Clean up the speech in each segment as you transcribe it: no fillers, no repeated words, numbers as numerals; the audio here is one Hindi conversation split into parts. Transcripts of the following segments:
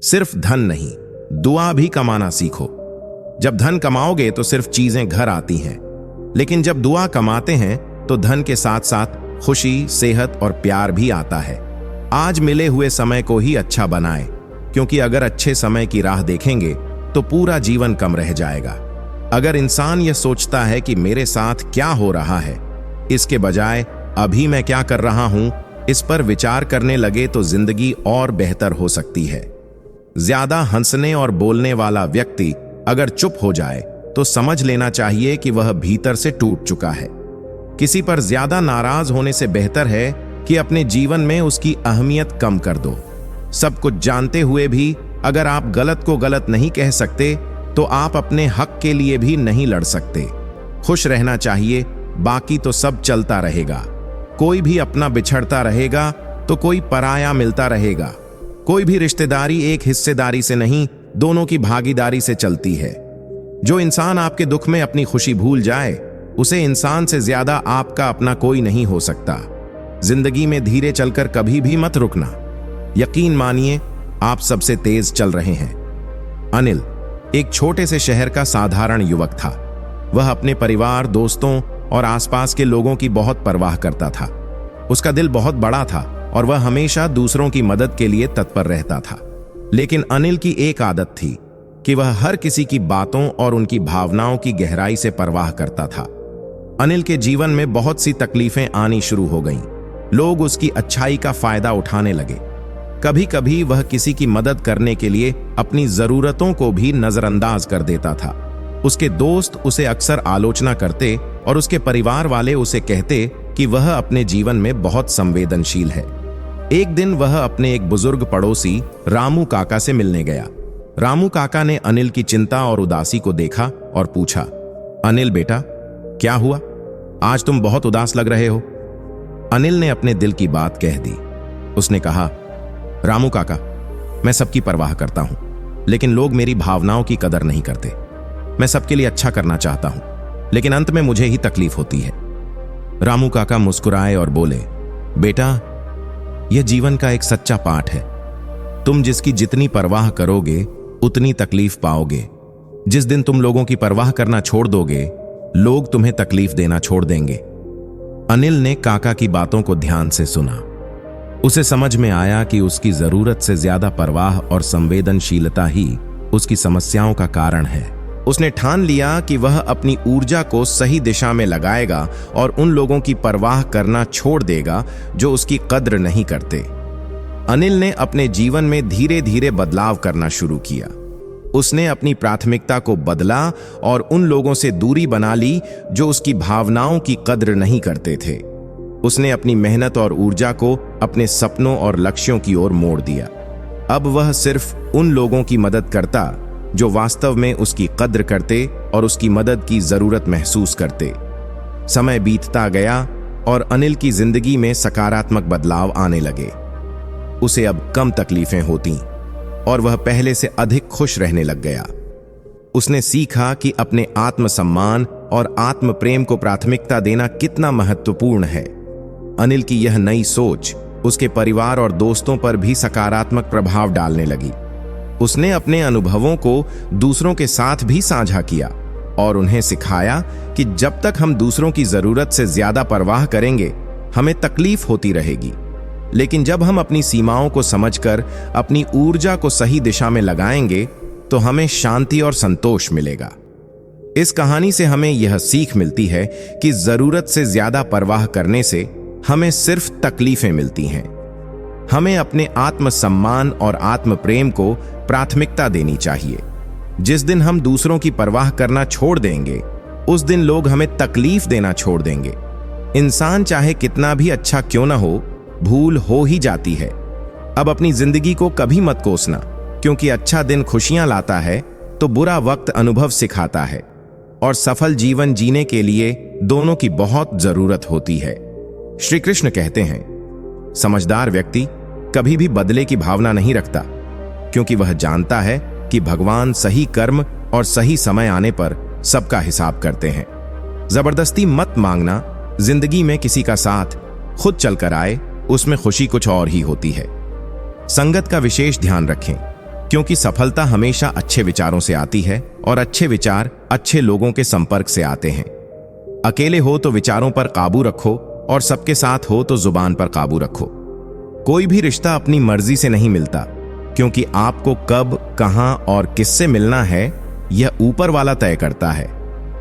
सिर्फ धन नहीं, दुआ भी कमाना सीखो। जब धन कमाओगे तो सिर्फ चीजें घर आती हैं, लेकिन जब दुआ कमाते हैं तो धन के साथ साथ खुशी, सेहत और प्यार भी आता है। आज मिले हुए समय को ही अच्छा बनाएं, क्योंकि अगर अच्छे समय की राह देखेंगे तो पूरा जीवन कम रह जाएगा। अगर इंसान यह सोचता है कि मेरे साथ क्या हो रहा है, इसके बजाय अभी मैं क्या कर रहा हूं, इस पर विचार करने लगे तो जिंदगी और बेहतर हो सकती है। ज्यादा हंसने और बोलने वाला व्यक्ति अगर चुप हो जाए तो समझ लेना चाहिए कि वह भीतर से टूट चुका है। किसी पर ज्यादा नाराज होने से बेहतर है कि अपने जीवन में उसकी अहमियत कम कर दो। सब कुछ जानते हुए भी अगर आप गलत को गलत नहीं कह सकते तो आप अपने हक के लिए भी नहीं लड़ सकते। खुश रहना चाहिए, बाकी तो सब चलता रहेगा। कोई भी अपना बिछड़ता रहेगा तो कोई पराया मिलता रहेगा। कोई भी रिश्तेदारी एक हिस्सेदारी से नहीं, दोनों की भागीदारी से चलती है। जो इंसान आपके दुख में अपनी खुशी भूल जाए, उसे इंसान से ज्यादा आपका अपना कोई नहीं हो सकता। जिंदगी में धीरे चलकर कभी भी मत रुकना। यकीन मानिए, आप सबसे तेज चल रहे हैं। अनिल एक छोटे से शहर का साधारण युवक था। वह अपने परिवार, दोस्तों और आसपास के लोगों की बहुत परवाह करता था। उसका दिल बहुत बड़ा था और वह हमेशा दूसरों की मदद के लिए तत्पर रहता था। लेकिन अनिल की एक आदत थी कि वह हर किसी की बातों और उनकी भावनाओं की गहराई से परवाह करता था। अनिल के जीवन में बहुत सी तकलीफें आनी शुरू हो गईं। लोग उसकी अच्छाई का फायदा उठाने लगे। कभी कभी वह किसी की मदद करने के लिए अपनी जरूरतों को भी नजरअंदाज कर देता था। उसके दोस्त उसे अक्सर आलोचना करते और उसके परिवार वाले उसे कहते कि वह अपने जीवन में बहुत संवेदनशील है। एक दिन वह अपने एक बुजुर्ग पड़ोसी रामू काका से मिलने गया। रामू काका ने अनिल की चिंता और उदासी को देखा और पूछा, अनिल बेटा, क्या हुआ? आज तुम बहुत उदास लग रहे हो। अनिल ने अपने दिल की बात कह दी। उसने कहा, रामू काका, मैं सबकी परवाह करता हूं, लेकिन लोग मेरी भावनाओं की कदर नहीं करते। मैं सबके लिए अच्छा करना चाहता हूं, लेकिन अंत में मुझे ही तकलीफ होती है। रामू काका मुस्कुराए और बोले, बेटा, यह जीवन का एक सच्चा पाठ है। तुम जिसकी जितनी परवाह करोगे उतनी तकलीफ पाओगे। जिस दिन तुम लोगों की परवाह करना छोड़ दोगे, लोग तुम्हें तकलीफ देना छोड़ देंगे। अनिल ने काका की बातों को ध्यान से सुना। उसे समझ में आया कि उसकी जरूरत से ज्यादा परवाह और संवेदनशीलता ही उसकी समस्याओं का कारण है। उसने ठान लिया कि वह अपनी ऊर्जा को सही दिशा में लगाएगा और उन लोगों की परवाह करना छोड़ देगा जो उसकी कद्र नहीं करते। अनिल ने अपने जीवन में धीरे धीरे बदलाव करना शुरू किया। उसने अपनी प्राथमिकता को बदला और उन लोगों से दूरी बना ली जो उसकी भावनाओं की कद्र नहीं करते थे। उसने अपनी मेहनत और ऊर्जा को अपने सपनों और लक्ष्यों की ओर मोड़ दिया। अब वह सिर्फ उन लोगों की मदद करता जो वास्तव में उसकी कद्र करते और उसकी मदद की जरूरत महसूस करते। समय बीतता गया और अनिल की जिंदगी में सकारात्मक बदलाव आने लगे। उसे अब कम तकलीफें होती और वह पहले से अधिक खुश रहने लग गया। उसने सीखा कि अपने आत्मसम्मान और आत्म प्रेम को प्राथमिकता देना कितना महत्वपूर्ण है। अनिल की यह नई सोच उसके परिवार और दोस्तों पर भी सकारात्मक प्रभाव डालने लगी। उसने अपने अनुभवों को दूसरों के साथ भी साझा किया और उन्हें सिखाया कि जब तक हम दूसरों की जरूरत से ज्यादा परवाह करेंगे, हमें तकलीफ होती रहेगी। लेकिन जब हम अपनी सीमाओं को समझकर अपनी ऊर्जा को सही दिशा में लगाएंगे, तो हमें शांति और संतोष मिलेगा। इस कहानी से हमें यह सीख मिलती है कि जरूरत से ज्यादा परवाह करने से हमें सिर्फ तकलीफें मिलती हैं। हमें अपने आत्मसम्मान और आत्म प्रेम को प्राथमिकता देनी चाहिए। जिस दिन हम दूसरों की परवाह करना छोड़ देंगे, उस दिन लोग हमें तकलीफ देना छोड़ देंगे। इंसान चाहे कितना भी अच्छा क्यों ना हो, भूल हो ही जाती है। अब अपनी जिंदगी को कभी मत कोसना, क्योंकि अच्छा दिन खुशियां लाता है तो बुरा वक्त अनुभव सिखाता है, और सफल जीवन जीने के लिए दोनों की बहुत जरूरत होती है। श्री कृष्ण कहते हैं, समझदार व्यक्ति कभी भी बदले की भावना नहीं रखता, क्योंकि वह जानता है कि भगवान सही कर्म और सही समय आने पर सबका हिसाब करते हैं। जबरदस्ती मत मांगना। जिंदगी में किसी का साथ खुद चलकर आए, उसमें खुशी कुछ और ही होती है। संगत का विशेष ध्यान रखें। क्योंकि सफलता हमेशा अच्छे विचारों से आती है और अच्छे विचार अच्छे लोगों के संपर्क से आते हैं। अकेले हो तो विचारों पर काबू रखो और सबके साथ हो तो जुबान पर काबू रखो। कोई भी रिश्ता अपनी मर्जी से नहीं मिलता, क्योंकि आपको कब, कहां और किससे मिलना है यह ऊपर वाला तय करता है।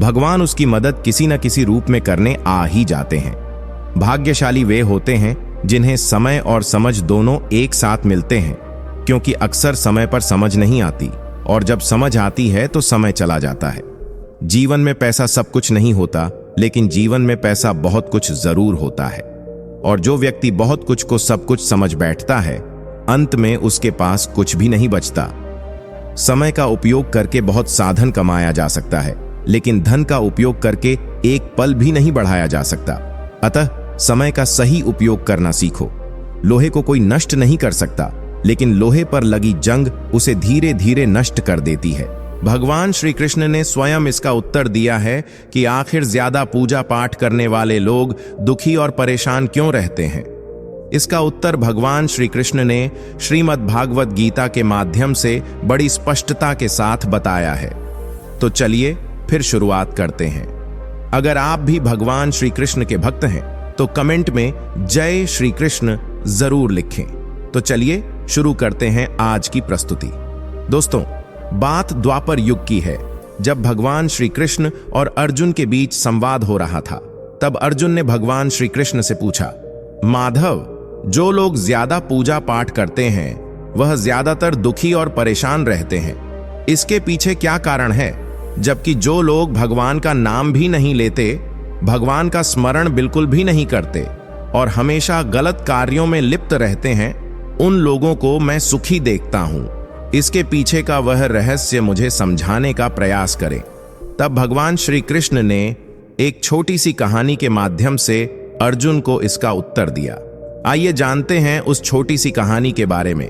भगवान उसकी मदद किसी न किसी रूप में करने आ ही जाते हैं। भाग्यशाली वे होते हैं जिन्हें समय और समझ दोनों एक साथ मिलते हैं, क्योंकि अक्सर समय पर समझ नहीं आती और जब समझ आती है तो समय चला जाता है। जीवन में पैसा सब कुछ नहीं होता, लेकिन जीवन में पैसा बहुत कुछ जरूर होता है। और जो व्यक्ति बहुत कुछ को सब कुछ समझ बैठता है, अंत में उसके पास कुछ भी नहीं बचता। समय का उपयोग करके बहुत साधन कमाया जा सकता है, लेकिन धन का उपयोग करके एक पल भी नहीं बढ़ाया जा सकता। अतः समय का सही उपयोग करना सीखो। लोहे को कोई नष्ट नहीं कर सकता, लेकिन लोहे पर लगी जंग उसे धीरे धीरे नष्ट कर देती है। भगवान श्री कृष्ण ने स्वयं इसका उत्तर दिया है कि आखिर ज्यादा पूजा पाठ करने वाले लोग दुखी और परेशान क्यों रहते हैं। इसका उत्तर भगवान श्री कृष्ण ने श्रीमद् भागवत गीता के माध्यम से बड़ी स्पष्टता के साथ बताया है। तो चलिए फिर शुरुआत करते हैं। अगर आप भी भगवान श्री कृष्ण के भक्त हैं तो कमेंट में जय श्री कृष्ण जरूर लिखें। तो चलिए शुरू करते हैं आज की प्रस्तुति। दोस्तों, बात द्वापर युग की है, जब भगवान श्री कृष्ण और अर्जुन के बीच संवाद हो रहा था। तब अर्जुन ने भगवान श्री कृष्ण से पूछा, माधव, जो लोग ज्यादा पूजा पाठ करते हैं वह ज्यादातर दुखी और परेशान रहते हैं, इसके पीछे क्या कारण है? जबकि जो लोग भगवान का नाम भी नहीं लेते, भगवान का स्मरण बिल्कुल भी नहीं करते और हमेशा गलत कार्यों में लिप्त रहते हैं, उन लोगों को मैं सुखी देखता हूं। इसके पीछे का वह रहस्य मुझे समझाने का प्रयास करें। तब भगवान श्री कृष्ण ने एक छोटी सी कहानी के माध्यम से अर्जुन को इसका उत्तर दिया। आइए जानते हैं उस छोटी सी कहानी के बारे में।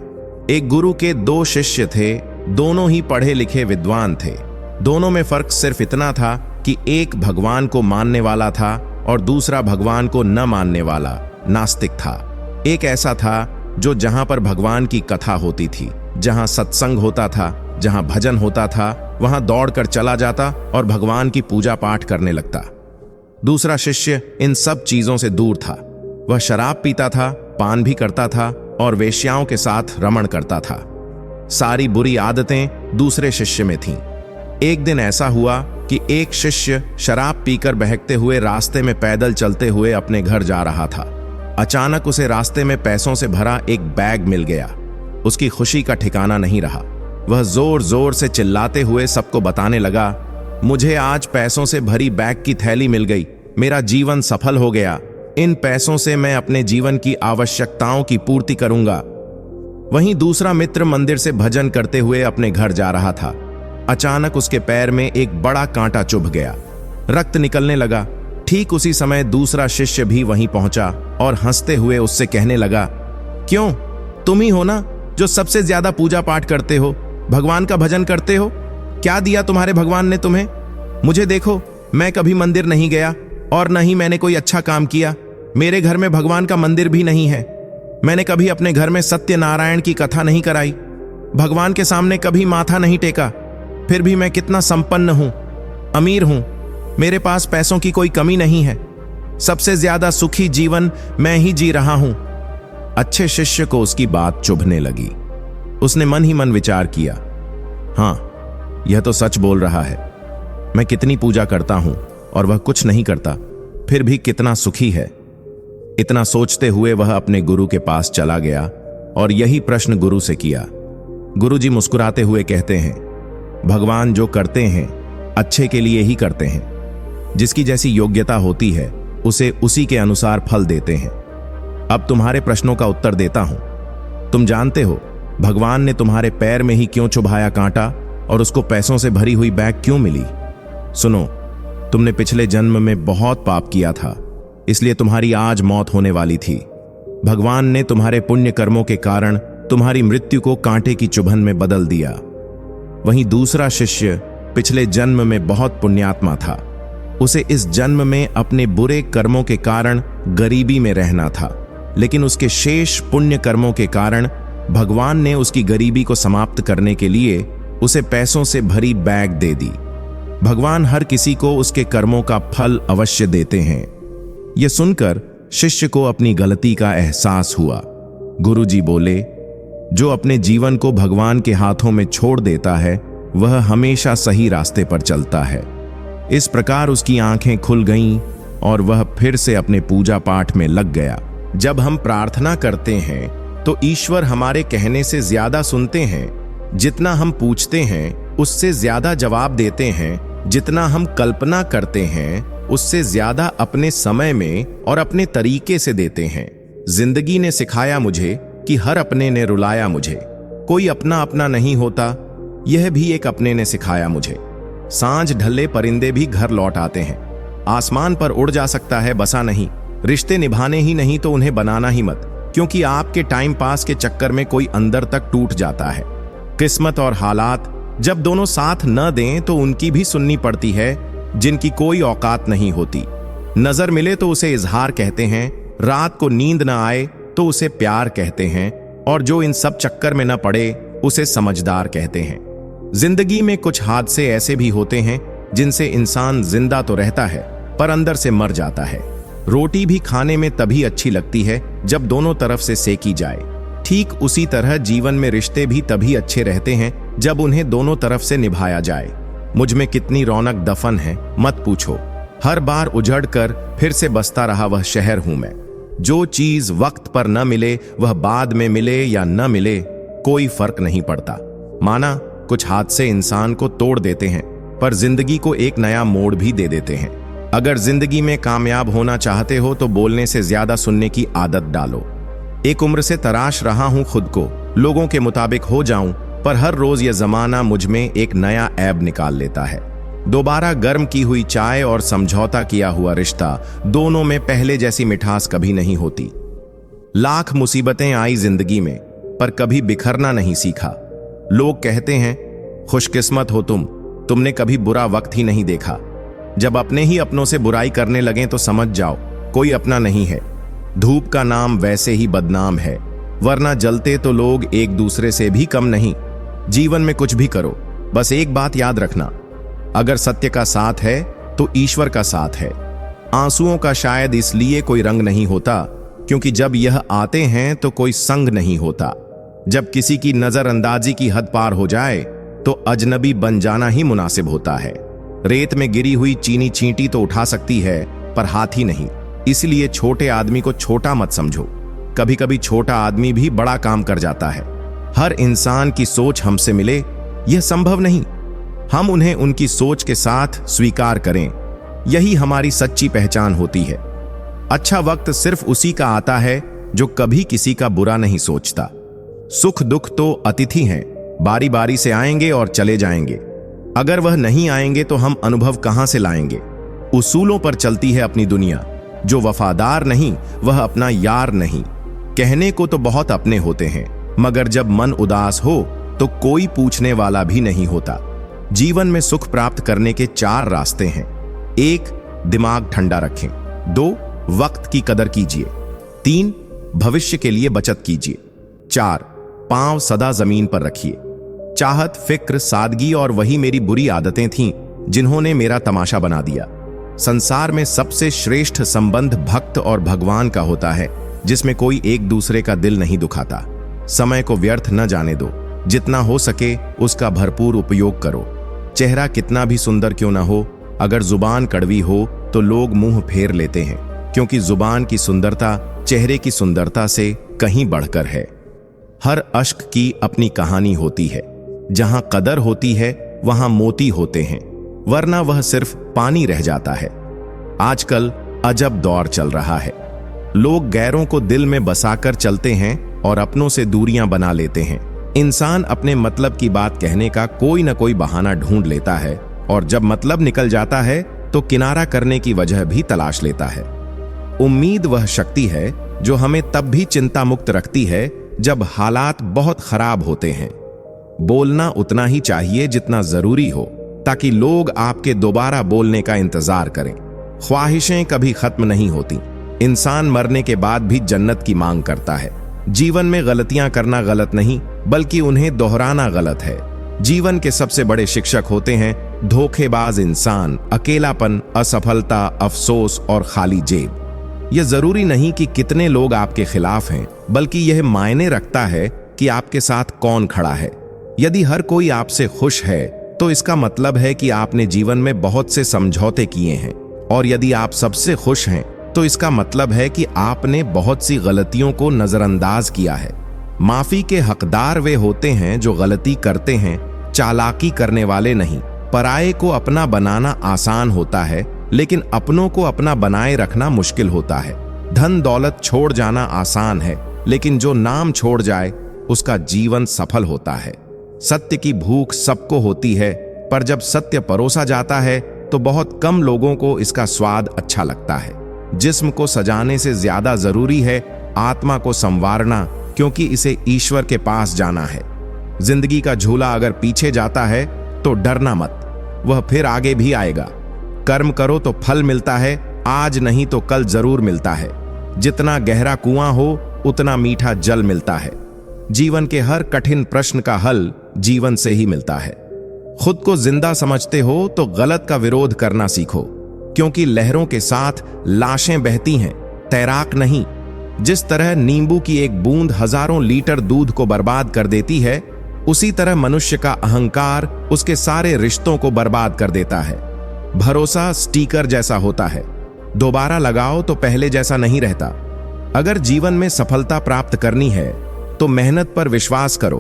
एक गुरु के दो शिष्य थे, दोनों ही पढ़े लिखे विद्वान थे। दोनों में फर्क सिर्फ इतना था कि एक भगवान को मानने वाला था और दूसरा भगवान को न मानने वाला नास्तिक था। एक ऐसा था जो जहां पर भगवान की कथा होती थी, जहां सत्संग होता था, जहां भजन होता था, वहां दौड़कर चला जाता और भगवान की पूजा पाठ करने लगता। दूसरा शिष्य इन सब चीजों से दूर था। वह शराब पीता था, पान भी करता था और वेश्याओं के साथ रमण करता था। सारी बुरी आदतें दूसरे शिष्य में थीं। एक दिन ऐसा हुआ कि एक शिष्य शराब पीकर बहकते हुए रास्ते में पैदल चलते हुए अपने घर जा रहा था। अचानक उसे रास्ते में पैसों से भरा एक बैग मिल गया। उसकी खुशी का ठिकाना नहीं रहा। वह जोर जोर से चिल्लाते हुए सबको बताने लगा, मुझे आज पैसों से भरी बैग की थैली मिल गई, मेरा जीवन सफल हो गया। इन पैसों से मैं अपने जीवन की आवश्यकताओं की पूर्ति करूंगा। वहीं दूसरा मित्र मंदिर से भजन करते हुए अपने घर जा रहा था। अचानक उसके पैर में एक बड़ा कांटा चुभ गया, रक्त निकलने लगा। ठीक उसी समय दूसरा शिष्य भी वहीं पहुंचा और हंसते हुए उससे कहने लगा, क्यों, तुम ही हो ना जो सबसे ज्यादा पूजा पाठ करते हो, भगवान का भजन करते हो? क्या दिया तुम्हारे भगवान ने तुम्हें? मुझे देखो, मैं कभी मंदिर नहीं गया और न ही मैंने कोई अच्छा काम किया। मेरे घर में भगवान का मंदिर भी नहीं है। मैंने कभी अपने घर में सत्यनारायण की कथा नहीं कराई, भगवान के सामने कभी माथा नहीं टेका। फिर भी मैं कितना संपन्न हूं, अमीर हूं, मेरे पास पैसों की कोई कमी नहीं है। सबसे ज्यादा सुखी जीवन मैं ही जी रहा हूं। अच्छे शिष्य को उसकी बात चुभने लगी। उसने मन ही मन विचार किया, हां, यह तो सच बोल रहा है। मैं कितनी पूजा करता हूं और वह कुछ नहीं करता, फिर भी कितना सुखी है। इतना सोचते हुए वह अपने गुरु के पास चला गया और यही प्रश्न गुरु से किया। गुरुजी मुस्कुराते हुए कहते हैं, भगवान जो करते हैं अच्छे के लिए ही करते हैं। जिसकी जैसी योग्यता होती है उसे उसी के अनुसार फल देते हैं। अब तुम्हारे प्रश्नों का उत्तर देता हूं। तुम जानते हो भगवान ने तुम्हारे पैर में ही क्यों चुभाया कांटा और उसको पैसों से भरी हुई बैग क्यों मिली? सुनो, तुमने पिछले जन्म में बहुत पाप किया था, इसलिए तुम्हारी आज मौत होने वाली थी। भगवान ने तुम्हारे पुण्य कर्मों के कारण तुम्हारी मृत्यु को कांटे की चुभन में बदल दिया। वहीं दूसरा शिष्य पिछले जन्म में बहुत पुण्यात्मा था। उसे इस जन्म में अपने बुरे कर्मों के कारण गरीबी में रहना था, लेकिन उसके शेष पुण्य कर्मों के कारण भगवान ने उसकी गरीबी को समाप्त करने के लिए उसे पैसों से भरी बैग दे दी। भगवान हर किसी को उसके कर्मों का फल अवश्य देते हैं। यह सुनकर शिष्य को अपनी गलती का एहसास हुआ। गुरुजी बोले, जो अपने जीवन को भगवान के हाथों में छोड़ देता है वह हमेशा सही रास्ते पर चलता है। इस प्रकार उसकी आंखें खुल गईं और वह फिर से अपने पूजा पाठ में लग गया। जब हम प्रार्थना करते हैं तो ईश्वर हमारे कहने से ज्यादा सुनते हैं। जितना हम पूछते हैं उससे ज्यादा जवाब देते हैं। जितना हम कल्पना करते हैं उससे ज्यादा अपने समय में और अपने तरीके से देते हैं। जिंदगी ने सिखाया मुझे कि हर अपने ने रुलाया मुझे। कोई अपना अपना नहीं होता, यह भी एक अपने ने सिखाया मुझे। सांझ ढले परिंदे भी घर लौट आते हैं। आसमान पर उड़ जा सकता है, बसा नहीं। रिश्ते निभाने ही नहीं तो उन्हें बनाना ही मत, क्योंकि आपके टाइम पास के चक्कर में कोई अंदर तक टूट जाता है। किस्मत और हालात जब दोनों साथ न दें तो उनकी भी सुननी पड़ती है, जिनकी कोई औकात नहीं होती। नजर मिले तो उसे इजहार कहते हैं, रात को नींद न आए तो उसे प्यार कहते हैं, और जो इन सब चक्कर में न पड़े उसे समझदार कहते हैं। जिंदगी में कुछ हादसे ऐसे भी होते हैं जिनसे इंसान जिंदा तो रहता है पर अंदर से मर जाता है। रोटी भी खाने में तभी अच्छी लगती है जब दोनों तरफ से सेकी जाए। ठीक उसी तरह जीवन में रिश्ते भी तभी अच्छे रहते हैं जब उन्हें दोनों तरफ से निभाया जाए। मुझ में कितनी रौनक दफन है मत पूछो। हर बार उजड़ कर फिर से बसता रहा वह शहर हूं मैं। जो चीज वक्त पर न मिले वह बाद में मिले या न मिले कोई फर्क नहीं पड़ता। माना कुछ हादसे इंसान को तोड़ देते हैं पर जिंदगी को एक नया मोड़ भी दे देते हैं। अगर जिंदगी में कामयाब होना चाहते हो तो बोलने से ज्यादा सुनने की आदत डालो। एक उम्र से तराश रहा हूं खुद को, लोगों के मुताबिक हो जाऊं, पर हर रोज यह जमाना मुझ में एक नया ऐब निकाल लेता है। दोबारा गर्म की हुई चाय और समझौता किया हुआ रिश्ता, दोनों में पहले जैसी मिठास कभी नहीं होती। लाख मुसीबतें आई जिंदगी में पर कभी बिखरना नहीं सीखा। लोग कहते हैं खुशकिस्मत हो तुमने कभी बुरा वक्त ही नहीं देखा। जब अपने ही अपनों से बुराई करने लगें तो समझ जाओ कोई अपना नहीं है। धूप का नाम वैसे ही बदनाम है, वरना जलते तो लोग एक दूसरे से भी कम नहीं। जीवन में कुछ भी करो, बस एक बात याद रखना, अगर सत्य का साथ है तो ईश्वर का साथ है। आंसुओं का शायद इसलिए कोई रंग नहीं होता क्योंकि जब यह आते हैं तो कोई संग नहीं होता। जब किसी की नजरअंदाजी की हद पार हो जाए तो अजनबी बन जाना ही मुनासिब होता है। रेत में गिरी हुई चीनी चींटी तो उठा सकती है पर हाथी नहीं। इसलिए छोटे आदमी को छोटा मत समझो। कभी कभी छोटा आदमी भी बड़ा काम कर जाता है। हर इंसान की सोच हमसे मिले यह संभव नहीं। हम उन्हें उनकी सोच के साथ स्वीकार करें, यही हमारी सच्ची पहचान होती है। अच्छा वक्त सिर्फ उसी का आता है जो कभी किसी का बुरा नहीं सोचता। सुख दुख तो अतिथि हैं, बारी बारी से आएंगे और चले जाएंगे। अगर वह नहीं आएंगे तो हम अनुभव कहां से लाएंगे। उसूलों पर चलती है अपनी दुनिया। जो वफादार नहीं वह अपना यार नहीं। कहने को तो बहुत अपने होते हैं, मगर जब मन उदास हो तो कोई पूछने वाला भी नहीं होता। जीवन में सुख प्राप्त करने के 4 रास्ते हैं। 1. दिमाग ठंडा रखें। 2. वक्त की कदर कीजिए। 3. भविष्य के लिए बचत कीजिए। 4. पांव सदा जमीन पर रखिए। चाहत, फिक्र, सादगी और वही मेरी बुरी आदतें थीं जिन्होंने मेरा तमाशा बना दिया। संसार में सबसे श्रेष्ठ संबंध भक्त और भगवान का होता है, जिसमें कोई एक दूसरे का दिल नहीं दुखाता। समय को व्यर्थ न जाने दो। जितना हो सके उसका भरपूर उपयोग करो। चेहरा कितना भी सुंदर क्यों ना हो, अगर जुबान कड़वी हो तो लोग मुंह फेर लेते हैं, क्योंकि जुबान की सुंदरता चेहरे की सुंदरता से कहीं बढ़कर है। हर अश्क की अपनी कहानी होती है। जहां कदर होती है वहां मोती होते हैं, वरना वह सिर्फ पानी रह जाता है। आजकल अजब दौर चल रहा है। लोग गैरों को दिल में बसाकर चलते हैं और अपनों से दूरियां बना लेते हैं। इंसान अपने मतलब की बात कहने का कोई न कोई बहाना ढूंढ लेता है, और जब मतलब निकल जाता है तो किनारा करने की वजह भी तलाश लेता है। उम्मीद वह शक्ति है जो हमें तब भी चिंता मुक्त रखती है जब हालात बहुत खराब होते हैं। बोलना उतना ही चाहिए जितना जरूरी हो, ताकि लोग आपके दोबारा बोलने का इंतजार करें। ख्वाहिशें कभी खत्म नहीं होती। इंसान मरने के बाद भी जन्नत की मांग करता है, जीवन में गलतियां करना गलत नहीं, बल्कि उन्हें दोहराना गलत है। जीवन के सबसे बड़े शिक्षक होते हैं धोखेबाज इंसान, अकेलापन, असफलता, अफसोस और खाली जेब। यह जरूरी नहीं कि कितने लोग आपके खिलाफ हैं, बल्कि यह मायने रखता है कि आपके साथ कौन खड़ा है। यदि हर कोई आपसे खुश है तो इसका मतलब है कि आपने जीवन में बहुत से समझौते किए हैं, और यदि आप सबसे खुश हैं तो इसका मतलब है कि आपने बहुत सी गलतियों को नजरअंदाज किया है। माफी के हकदार वे होते हैं जो गलती करते हैं, चालाकी करने वाले नहीं। पराये को अपना बनाना आसान होता है, लेकिन अपनों को अपना बनाए रखना मुश्किल होता है। धन दौलत छोड़ जाना आसान है, लेकिन जो नाम छोड़ जाए उसका जीवन सफल होता है। सत्य की भूख सबको होती है, पर जब सत्य परोसा जाता है तो बहुत कम लोगों को इसका स्वाद अच्छा लगता है। जिस्म को सजाने से ज्यादा जरूरी है आत्मा को संवारना, क्योंकि इसे ईश्वर के पास जाना है। जिंदगी का झूला अगर पीछे जाता है तो डरना मत, वह फिर आगे भी आएगा। कर्म करो तो फल मिलता है, आज नहीं तो कल जरूर मिलता है। जितना गहरा कुआं हो उतना मीठा जल मिलता है। जीवन के हर कठिन प्रश्न का हल जीवन से ही मिलता है। खुद को जिंदा समझते हो तो गलत का विरोध करना सीखो, क्योंकि लहरों के साथ लाशें बहती हैं, तैराक नहीं। जिस तरह नींबू की एक बूंद हजारों लीटर दूध को बर्बाद कर देती है, उसी तरह मनुष्य का अहंकार उसके सारे रिश्तों को बर्बाद कर देता है। भरोसा स्टिकर जैसा होता है, दोबारा लगाओ तो पहले जैसा नहीं रहता। अगर जीवन में सफलता प्राप्त करनी है तो मेहनत पर विश्वास करो।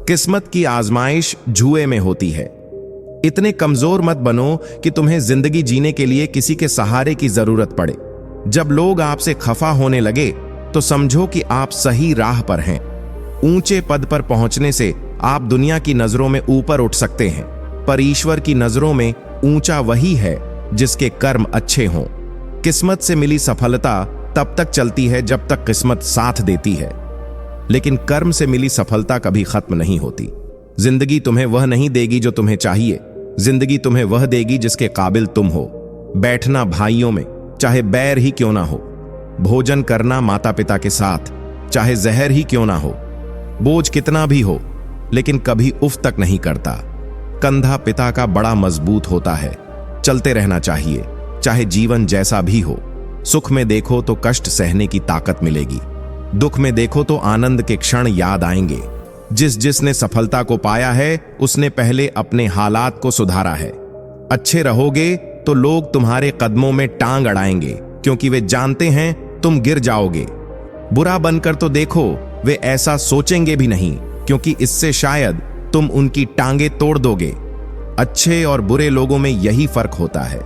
किस्मत की आजमाइश जुए में होती है। इतने कमजोर मत बनो कि तुम्हें जिंदगी जीने के लिए किसी के सहारे की जरूरत पड़े। जब लोग आपसे खफा होने लगे तो समझो कि आप सही राह पर हैं। ऊंचे पद पर पहुंचने से आप दुनिया की नजरों में ऊपर उठ सकते हैं, पर ईश्वर की नजरों में ऊंचा वही है जिसके कर्म अच्छे हों। किस्मत से मिली सफलता तब तक चलती है जब तक किस्मत साथ देती है, लेकिन कर्म से मिली सफलता कभी खत्म नहीं होती। जिंदगी तुम्हें वह नहीं देगी जो तुम्हें चाहिए, जिंदगी तुम्हें वह देगी जिसके काबिल तुम हो। बैठना भाइयों में, चाहे बैर ही क्यों ना हो। भोजन करना माता पिता के साथ, चाहे जहर ही क्यों ना हो। बोझ कितना भी हो, लेकिन कभी उफ तक नहीं करता। कंधा पिता का बड़ा मजबूत होता है। चलते रहना चाहिए, चाहे जीवन जैसा भी हो। सुख में देखो तो कष्ट सहने की ताकत मिलेगी, दुख में देखो तो आनंद के क्षण याद आएंगे। जिसने सफलता को पाया है उसने पहले अपने हालात को सुधारा है। अच्छे रहोगे तो लोग तुम्हारे कदमों में टांग अड़ाएंगे, क्योंकि वे जानते हैं तुम गिर जाओगे। बुरा बनकर तो देखो, वे ऐसा सोचेंगे भी नहीं, क्योंकि इससे शायद तुम उनकी टांगे तोड़ दोगे। अच्छे और बुरे लोगों में यही फर्क होता है।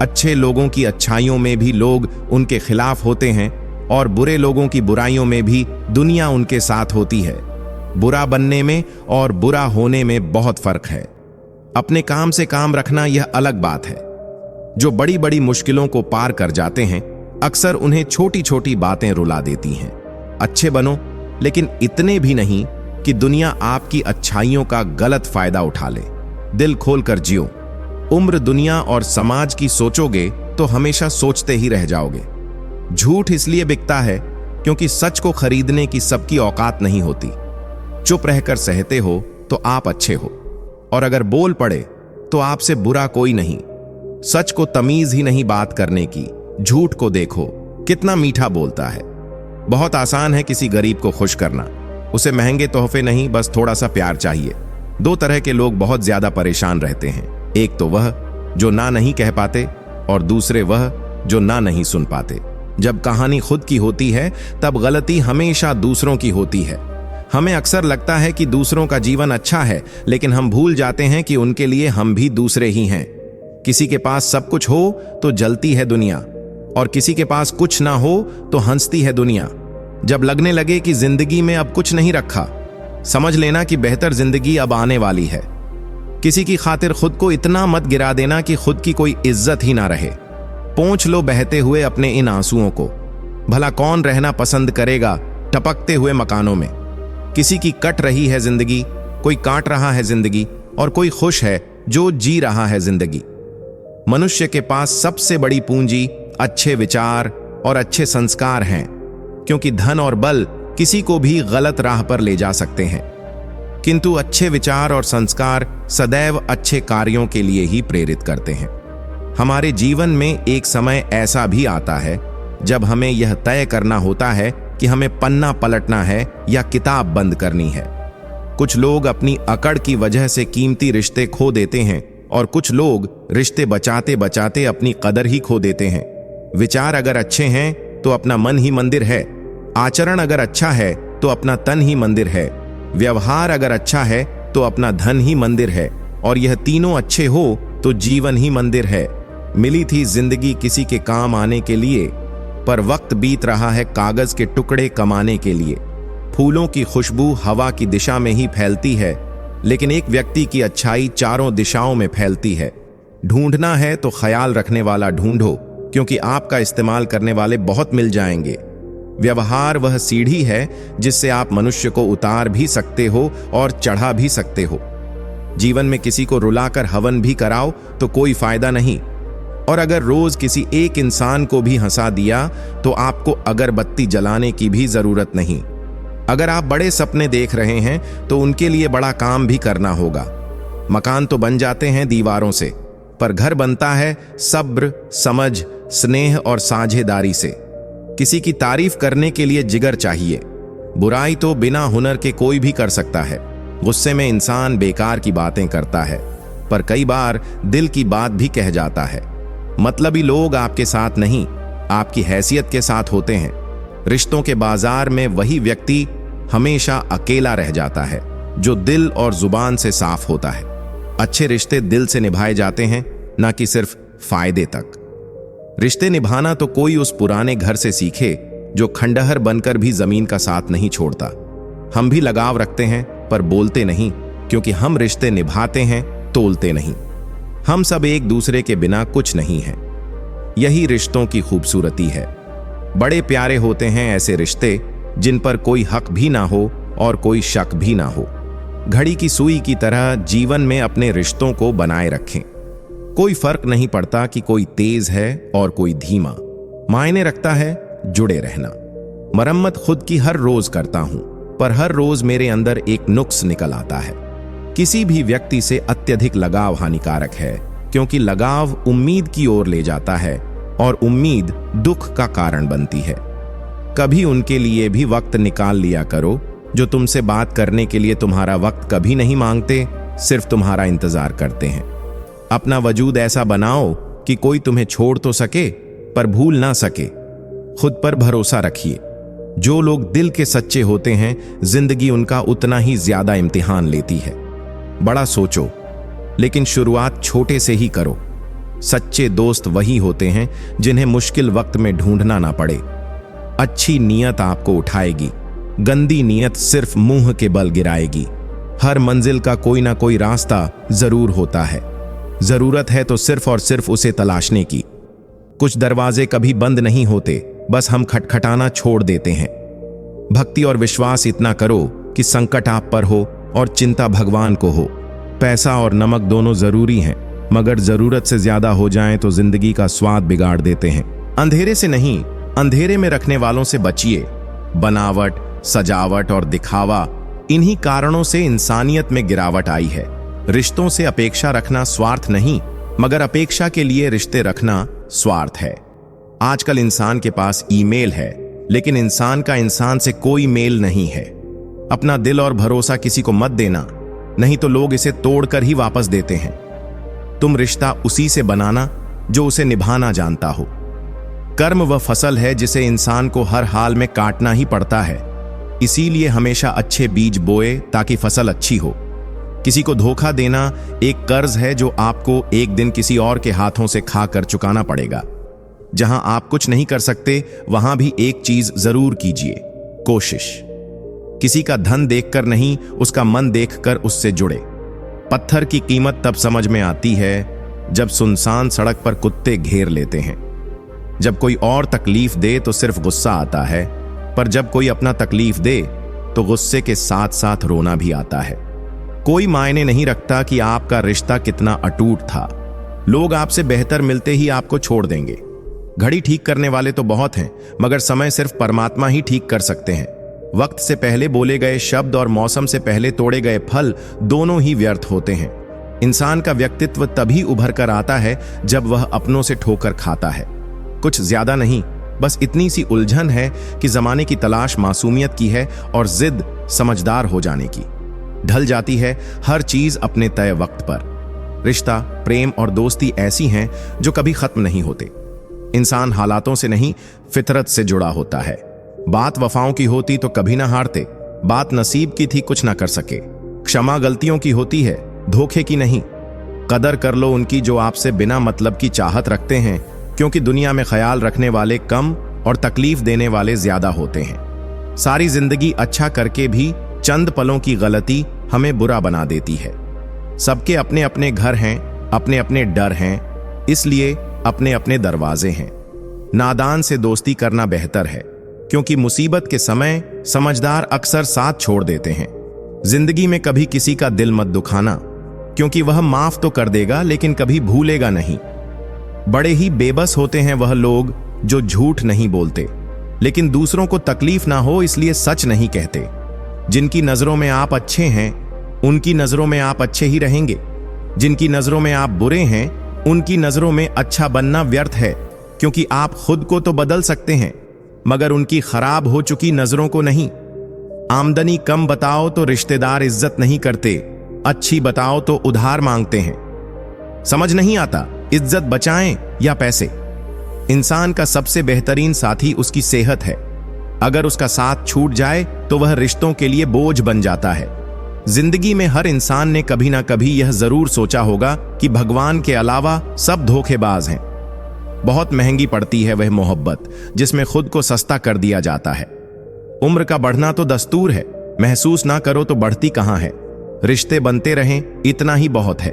अच्छे लोगों की अच्छाइयों में भी लोग उनके खिलाफ होते हैं, और बुरे लोगों की बुराइयों में भी दुनिया उनके साथ होती है। बुरा बनने में और बुरा होने में बहुत फर्क है। अपने काम से काम रखना यह अलग बात है। जो बड़ी बड़ी मुश्किलों को पार कर जाते हैं, अक्सर उन्हें छोटी छोटी बातें रुला देती हैं। अच्छे बनो, लेकिन इतने भी नहीं कि दुनिया आपकी अच्छाइयों का गलत फायदा उठा ले। दिल खोलकर जियो। उम्र, दुनिया और समाज की सोचोगे तो हमेशा सोचते ही रह जाओगे। झूठ इसलिए बिकता है क्योंकि सच को खरीदने की सबकी औकात नहीं होती। चुप रहकर सहते हो तो आप अच्छे हो, और अगर बोल पड़े तो आपसे बुरा कोई नहीं। सच को तमीज ही नहीं बात करने की। झूठ को देखो कितना मीठा बोलता है। बहुत आसान है किसी गरीब को खुश करना। उसे महंगे तोहफे नहीं, बस थोड़ा सा प्यार चाहिए। दो तरह के लोग बहुत ज्यादा परेशान रहते हैं। एक तो वह जो ना नहीं कह पाते, और दूसरे वह जो ना नहीं सुन पाते। जब कहानी खुद की होती है तब गलती हमेशा दूसरों की होती है। हमें अक्सर लगता है कि दूसरों का जीवन अच्छा है, लेकिन हम भूल जाते हैं कि उनके लिए हम भी दूसरे ही हैं। किसी के पास सब कुछ हो तो जलती है दुनिया, और किसी के पास कुछ ना हो तो हंसती है दुनिया। जब लगने लगे कि जिंदगी में अब कुछ नहीं रखा, समझ लेना कि बेहतर जिंदगी अब आने वाली है। किसी की खातिर खुद को इतना मत गिरा देना कि खुद की कोई इज्जत ही ना रहे। पोंछ लो बहते हुए अपने इन आंसुओं को। भला कौन रहना पसंद करेगा टपकते हुए मकानों में। किसी की कट रही है जिंदगी, कोई काट रहा है जिंदगी, और कोई खुश है जो जी रहा है जिंदगी। मनुष्य के पास सबसे बड़ी पूंजी अच्छे विचार और अच्छे संस्कार हैं, क्योंकि धन और बल किसी को भी गलत राह पर ले जा सकते हैं, किंतु अच्छे विचार और संस्कार सदैव अच्छे कार्यों के लिए ही प्रेरित करते हैं। हमारे जीवन में एक समय ऐसा भी आता है जब हमें यह तय करना होता है कि हमें पन्ना पलटना है या किताब बंद करनी है। कुछ लोग अपनी अकड़ की वजह से कीमती रिश्ते खो देते हैं और कुछ लोग रिश्ते बचाते बचाते अपनी कदर ही खो देते हैं। विचार अगर अच्छे हैं तो अपना मन ही मंदिर है, आचरण अगर अच्छा है तो अपना तन ही मंदिर है, व्यवहार अगर अच्छा है तो अपना धन ही मंदिर है, और यह तीनों अच्छे हो तो जीवन ही मंदिर है। मिली थी जिंदगी किसी के काम आने के लिए, पर वक्त बीत रहा है कागज के टुकड़े कमाने के लिए। फूलों की खुशबू हवा की दिशा में ही फैलती है, लेकिन एक व्यक्ति की अच्छाई चारों दिशाओं में फैलती है। ढूंढना है तो ख्याल रखने वाला ढूंढो, क्योंकि आपका इस्तेमाल करने वाले बहुत मिल जाएंगे। व्यवहार वह सीढ़ी है जिससे आप मनुष्य को उतार भी सकते हो और चढ़ा भी सकते हो। जीवन में किसी को रुलाकर हवन भी कराओ तो कोई फायदा नहीं, और अगर रोज किसी एक इंसान को भी हंसा दिया तो आपको अगरबत्ती जलाने की भी जरूरत नहीं। अगर आप बड़े सपने देख रहे हैं तो उनके लिए बड़ा काम भी करना होगा। मकान तो बन जाते हैं दीवारों से, पर घर बनता है सब्र, समझ, स्नेह और साझेदारी से। किसी की तारीफ करने के लिए जिगर चाहिए। बुराई तो बिना हुनर के कोई भी कर सकता है। गुस्से में इंसान बेकार की बातें करता है, पर कई बार दिल की बात भी कह जाता है। मतलबी लोग आपके साथ नहीं, आपकी हैसियत के साथ होते हैं। रिश्तों के बाजार में वही व्यक्ति हमेशा अकेला रह जाता है जो दिल और जुबान से साफ होता है। अच्छे रिश्ते दिल से निभाए जाते हैं, ना कि सिर्फ फायदे तक। रिश्ते निभाना तो कोई उस पुराने घर से सीखे जो खंडहर बनकर भी जमीन का साथ नहीं छोड़ता। हम भी लगाव रखते हैं पर बोलते नहीं, क्योंकि हम रिश्ते निभाते हैं, तोलते नहीं। हम सब एक दूसरे के बिना कुछ नहीं हैं। यही रिश्तों की खूबसूरती है। बड़े प्यारे होते हैं ऐसे रिश्ते जिन पर कोई हक भी ना हो और कोई शक भी ना हो। घड़ी की सुई की तरह जीवन में अपने रिश्तों को बनाए रखें। कोई फर्क नहीं पड़ता कि कोई तेज है और कोई धीमा, मायने रखता है जुड़े रहना। मरम्मत खुद की हर रोज करता हूं, पर हर रोज मेरे अंदर एक नुक्स निकल आता है। किसी भी व्यक्ति से अत्यधिक लगाव हानिकारक है, क्योंकि लगाव उम्मीद की ओर ले जाता है और उम्मीद दुख का कारण बनती है। कभी उनके लिए भी वक्त निकाल लिया करो जो तुमसे बात करने के लिए तुम्हारा वक्त कभी नहीं मांगते, सिर्फ तुम्हारा इंतजार करते हैं। अपना वजूद ऐसा बनाओ कि कोई तुम्हें छोड़ तो सके पर भूल ना सके। खुद पर भरोसा रखिए। जो लोग दिल के सच्चे होते हैं, जिंदगी उनका उतना ही ज्यादा इम्तिहान लेती है। बड़ा सोचो, लेकिन शुरुआत छोटे से ही करो। सच्चे दोस्त वही होते हैं जिन्हें मुश्किल वक्त में ढूंढना ना पड़े। अच्छी नीयत आपको उठाएगी, गंदी नीयत सिर्फ मुंह के बल गिराएगी। हर मंजिल का कोई ना कोई रास्ता जरूर होता है। जरूरत है तो सिर्फ और सिर्फ उसे तलाशने की। कुछ दरवाजे कभी बंद नहीं होते, बस हम खटखटाना छोड़ देते हैं। भक्ति और विश्वास इतना करो कि संकट आप पर हो और चिंता भगवान को हो। पैसा और नमक दोनों जरूरी हैं, मगर जरूरत से ज्यादा हो जाएं तो जिंदगी का स्वाद बिगाड़ देते हैं। अंधेरे से नहीं, अंधेरे में रखने वालों से बचिए। बनावट, सजावट और दिखावा, इन्हीं कारणों से इंसानियत में गिरावट आई है। रिश्तों से अपेक्षा रखना स्वार्थ नहीं, मगर अपेक्षा के लिए रिश्ते रखना स्वार्थ है। आजकल इंसान के पास ईमेल है, लेकिन इंसान का इंसान से कोई मेल नहीं है। अपना दिल और भरोसा किसी को मत देना, नहीं तो लोग इसे तोड़कर ही वापस देते हैं। तुम रिश्ता उसी से बनाना जो उसे निभाना जानता हो। कर्म वह फसल है जिसे इंसान को हर हाल में काटना ही पड़ता है। इसीलिए हमेशा अच्छे बीज बोए ताकि फसल अच्छी हो। किसी को धोखा देना एक कर्ज है जो आपको एक दिन किसी और के हाथों से खाकर चुकाना पड़ेगा। जहां आप कुछ नहीं कर सकते, वहां भी एक चीज जरूर कीजिए, कोशिश। किसी का धन देखकर नहीं, उसका मन देखकर उससे जुड़े। पत्थर की कीमत तब समझ में आती है जब सुनसान सड़क पर कुत्ते घेर लेते हैं। जब कोई और तकलीफ दे तो सिर्फ गुस्सा आता है, पर जब कोई अपना तकलीफ दे तो गुस्से के साथ साथ रोना भी आता है। कोई मायने नहीं रखता कि आपका रिश्ता कितना अटूट था। लोग आपसे बेहतर मिलते ही आपको छोड़ देंगे। घड़ी ठीक करने वाले तो बहुत हैं, मगर समय सिर्फ परमात्मा ही ठीक कर सकते हैं। वक्त से पहले बोले गए शब्द और मौसम से पहले तोड़े गए फल दोनों ही व्यर्थ होते हैं। इंसान का व्यक्तित्व तभी उभर कर आता है जब वह अपनों से ठोकर खाता है। कुछ ज्यादा नहीं, बस इतनी सी उलझन है कि जमाने की तलाश मासूमियत की है और जिद समझदार हो जाने की। ढल जाती है हर चीज अपने तय वक्त पर। रिश्ता, प्रेम और दोस्ती ऐसी हैं जो कभी खत्म नहीं होते। इंसान हालातों से नहीं, फितरत से जुड़ा होता है। बात वफाओं की होती तो कभी ना हारते। बात नसीब की थी, कुछ ना कर सके। क्षमा गलतियों की होती है, धोखे की नहीं। कदर कर लो उनकी जो आपसे बिना मतलब की चाहत रखते हैं, क्योंकि दुनिया में ख्याल रखने वाले कम और तकलीफ देने वाले ज्यादा होते हैं। सारी जिंदगी अच्छा करके भी चंद पलों की गलती हमें बुरा बना देती है। सबके अपने अपने घर हैं, अपने अपने डर हैं, इसलिए अपने अपने दरवाजे हैं। नादान से दोस्ती करना बेहतर है, क्योंकि मुसीबत के समय समझदार अक्सर साथ छोड़ देते हैं। जिंदगी में कभी किसी का दिल मत दुखाना, क्योंकि वह माफ तो कर देगा लेकिन कभी भूलेगा नहीं। बड़े ही बेबस होते हैं वह लोग जो झूठ नहीं बोलते, लेकिन दूसरों को तकलीफ ना हो इसलिए सच नहीं कहते। जिनकी नजरों में आप अच्छे हैं, उनकी नजरों में आप अच्छे ही रहेंगे। जिनकी नजरों में आप बुरे हैं, उनकी नजरों में अच्छा बनना व्यर्थ है, क्योंकि आप खुद को तो बदल सकते हैं, मगर उनकी खराब हो चुकी नजरों को नहीं। आमदनी कम बताओ तो रिश्तेदार इज्जत नहीं करते, अच्छी बताओ तो उधार मांगते हैं। समझ नहीं आता इज्जत बचाएं या पैसे। इंसान का सबसे बेहतरीन साथी उसकी सेहत है। अगर उसका साथ छूट जाए तो वह रिश्तों के लिए बोझ बन जाता है। जिंदगी में हर इंसान ने कभी ना कभी यह जरूर सोचा होगा कि भगवान के अलावा सब धोखेबाज हैं। बहुत महंगी पड़ती है वह मोहब्बत जिसमें खुद को सस्ता कर दिया जाता है। उम्र का बढ़ना तो दस्तूर है, महसूस ना करो तो बढ़ती कहां है। रिश्ते बनते रहें इतना ही बहुत है,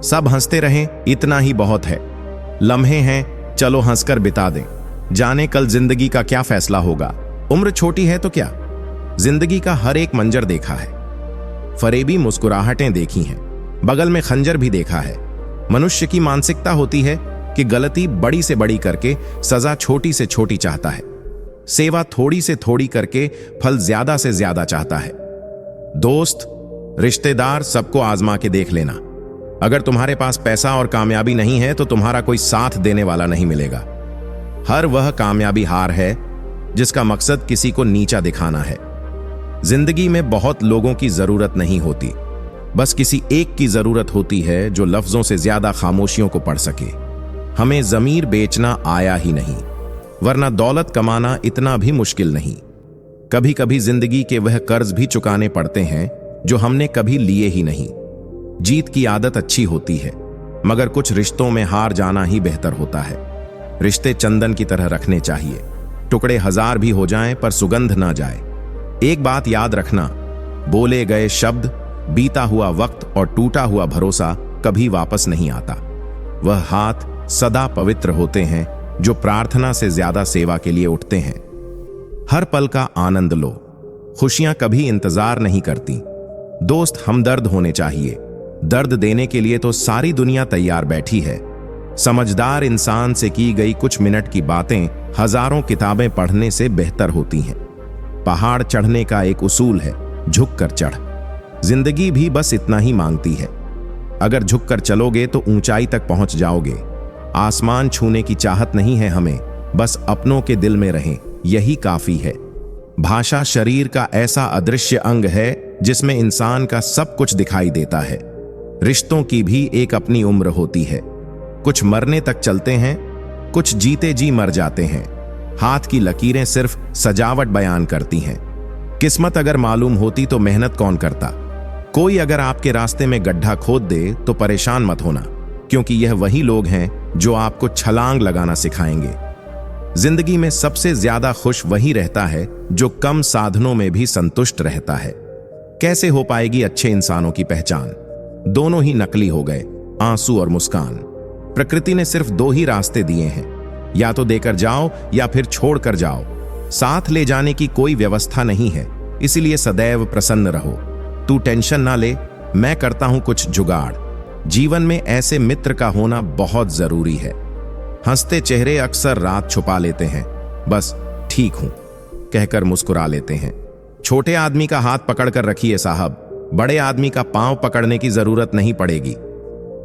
सब हंसते रहें इतना ही बहुत है। लम्हे हैं, चलो हंसकर बिता दें, जाने कल जिंदगी का क्या फैसला होगा। उम्र छोटी है तो क्या, जिंदगी का हर एक मंजर देखा है, फरेबी मुस्कुराहटें देखी हैं, बगल में खंजर भी देखा है। मनुष्य की मानसिकता होती है कि गलती बड़ी से बड़ी करके सजा छोटी से छोटी चाहता है, सेवा थोड़ी से थोड़ी करके फल ज्यादा से ज्यादा चाहता है। दोस्त, रिश्तेदार सबको आजमा के देख लेना। अगर तुम्हारे पास पैसा और कामयाबी नहीं है तो तुम्हारा कोई साथ देने वाला नहीं मिलेगा। हर वह कामयाबी हार है जिसका मकसद किसी को नीचा दिखाना है। जिंदगी में बहुत लोगों की जरूरत नहीं होती, बस किसी एक की जरूरत होती है जो लफ्जों से ज्यादा खामोशियों को पढ़ सके। हमें जमीर बेचना आया ही नहीं, वरना दौलत कमाना इतना भी मुश्किल नहीं। कभी कभी जिंदगी के वह कर्ज भी चुकाने पड़ते हैं जो हमने कभी लिए ही नहीं। जीत की आदत अच्छी होती है, मगर कुछ रिश्तों में हार जाना ही बेहतर होता है। रिश्ते चंदन की तरह रखने चाहिए, टुकड़े हजार भी हो जाएं पर सुगंध ना जाए। एक बात याद रखना, बोले गए शब्द, बीता हुआ वक्त और टूटा हुआ भरोसा कभी वापस नहीं आता। वह हाथ सदा पवित्र होते हैं जो प्रार्थना से ज्यादा सेवा के लिए उठते हैं। हर पल का आनंद लो, खुशियां कभी इंतजार नहीं करती। दोस्त हमदर्द होने चाहिए, दर्द देने के लिए तो सारी दुनिया तैयार बैठी है। समझदार इंसान से की गई कुछ मिनट की बातें हजारों किताबें पढ़ने से बेहतर होती हैं। पहाड़ चढ़ने का एक उसूल है, झुककर चढ़। जिंदगी भी बस इतना ही मांगती है। अगर झुककर चलोगे तो ऊंचाई तक पहुंच जाओगे। आसमान छूने की चाहत नहीं है हमें, बस अपनों के दिल में रहें, यही काफी है। भाषा शरीर का ऐसा अदृश्य अंग है जिसमें इंसान का सब कुछ दिखाई देता है। रिश्तों की भी एक अपनी उम्र होती है। कुछ मरने तक चलते हैं, कुछ जीते जी मर जाते हैं। हाथ की लकीरें सिर्फ सजावट बयान करती हैं। किस्मत अगर मालूम होती तो मेहनत कौन करता। कोई अगर आपके रास्ते में गड्ढा खोद दे तो परेशान मत होना, क्योंकि यह वही लोग हैं जो आपको छलांग लगाना सिखाएंगे। जिंदगी में सबसे ज्यादा खुश वही रहता है जो कम साधनों में भी संतुष्ट रहता है। कैसे हो पाएगी अच्छे इंसानों की पहचान? दोनों ही नकली हो गए, आंसू और मुस्कान। प्रकृति ने सिर्फ दो ही रास्ते दिए हैं, या तो देकर जाओ या फिर छोड़ कर जाओ। साथ ले जाने की कोई व्यवस्था नहीं है, इसीलिए सदैव प्रसन्न रहो। तू टेंशन ना ले, मैं करता हूं कुछ जुगाड़। जीवन में ऐसे मित्र का होना बहुत जरूरी है। हंसते चेहरे अक्सर रात छुपा लेते हैं, बस ठीक हूं कहकर मुस्कुरा लेते हैं। छोटे आदमी का हाथ पकड़कर रखिए साहब, बड़े आदमी का पांव पकड़ने की जरूरत नहीं पड़ेगी।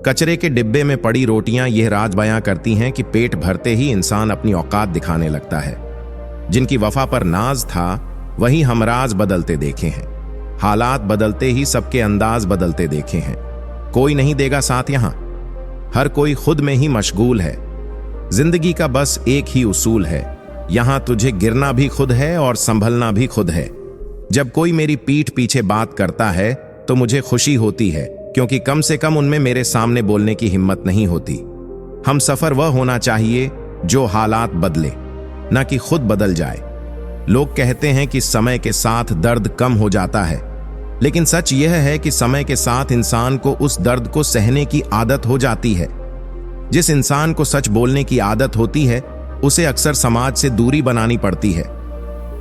कचरे के डिब्बे में पड़ी रोटियां यह राज बयां करती हैं कि पेट भरते ही इंसान अपनी औकात दिखाने लगता है। जिनकी वफा पर नाज था वही हमराज बदलते देखे हैं। हालात बदलते ही सबके अंदाज बदलते देखे हैं। कोई नहीं देगा साथ यहां, हर कोई खुद में ही मशगूल है। जिंदगी का बस एक ही उसूल है, यहां तुझे गिरना भी खुद है और संभलना भी खुद है। जब कोई मेरी पीठ पीछे बात करता है तो मुझे खुशी होती है, क्योंकि कम से कम उनमें मेरे सामने बोलने की हिम्मत नहीं होती। हम सफर वह होना चाहिए जो हालात बदले, ना कि खुद बदल जाए। लोग कहते हैं कि समय के साथ दर्द कम हो जाता है, लेकिन सच यह है कि समय के साथ इंसान को उस दर्द को सहने की आदत हो जाती है। जिस इंसान को सच बोलने की आदत होती है उसे अक्सर समाज से दूरी बनानी पड़ती है।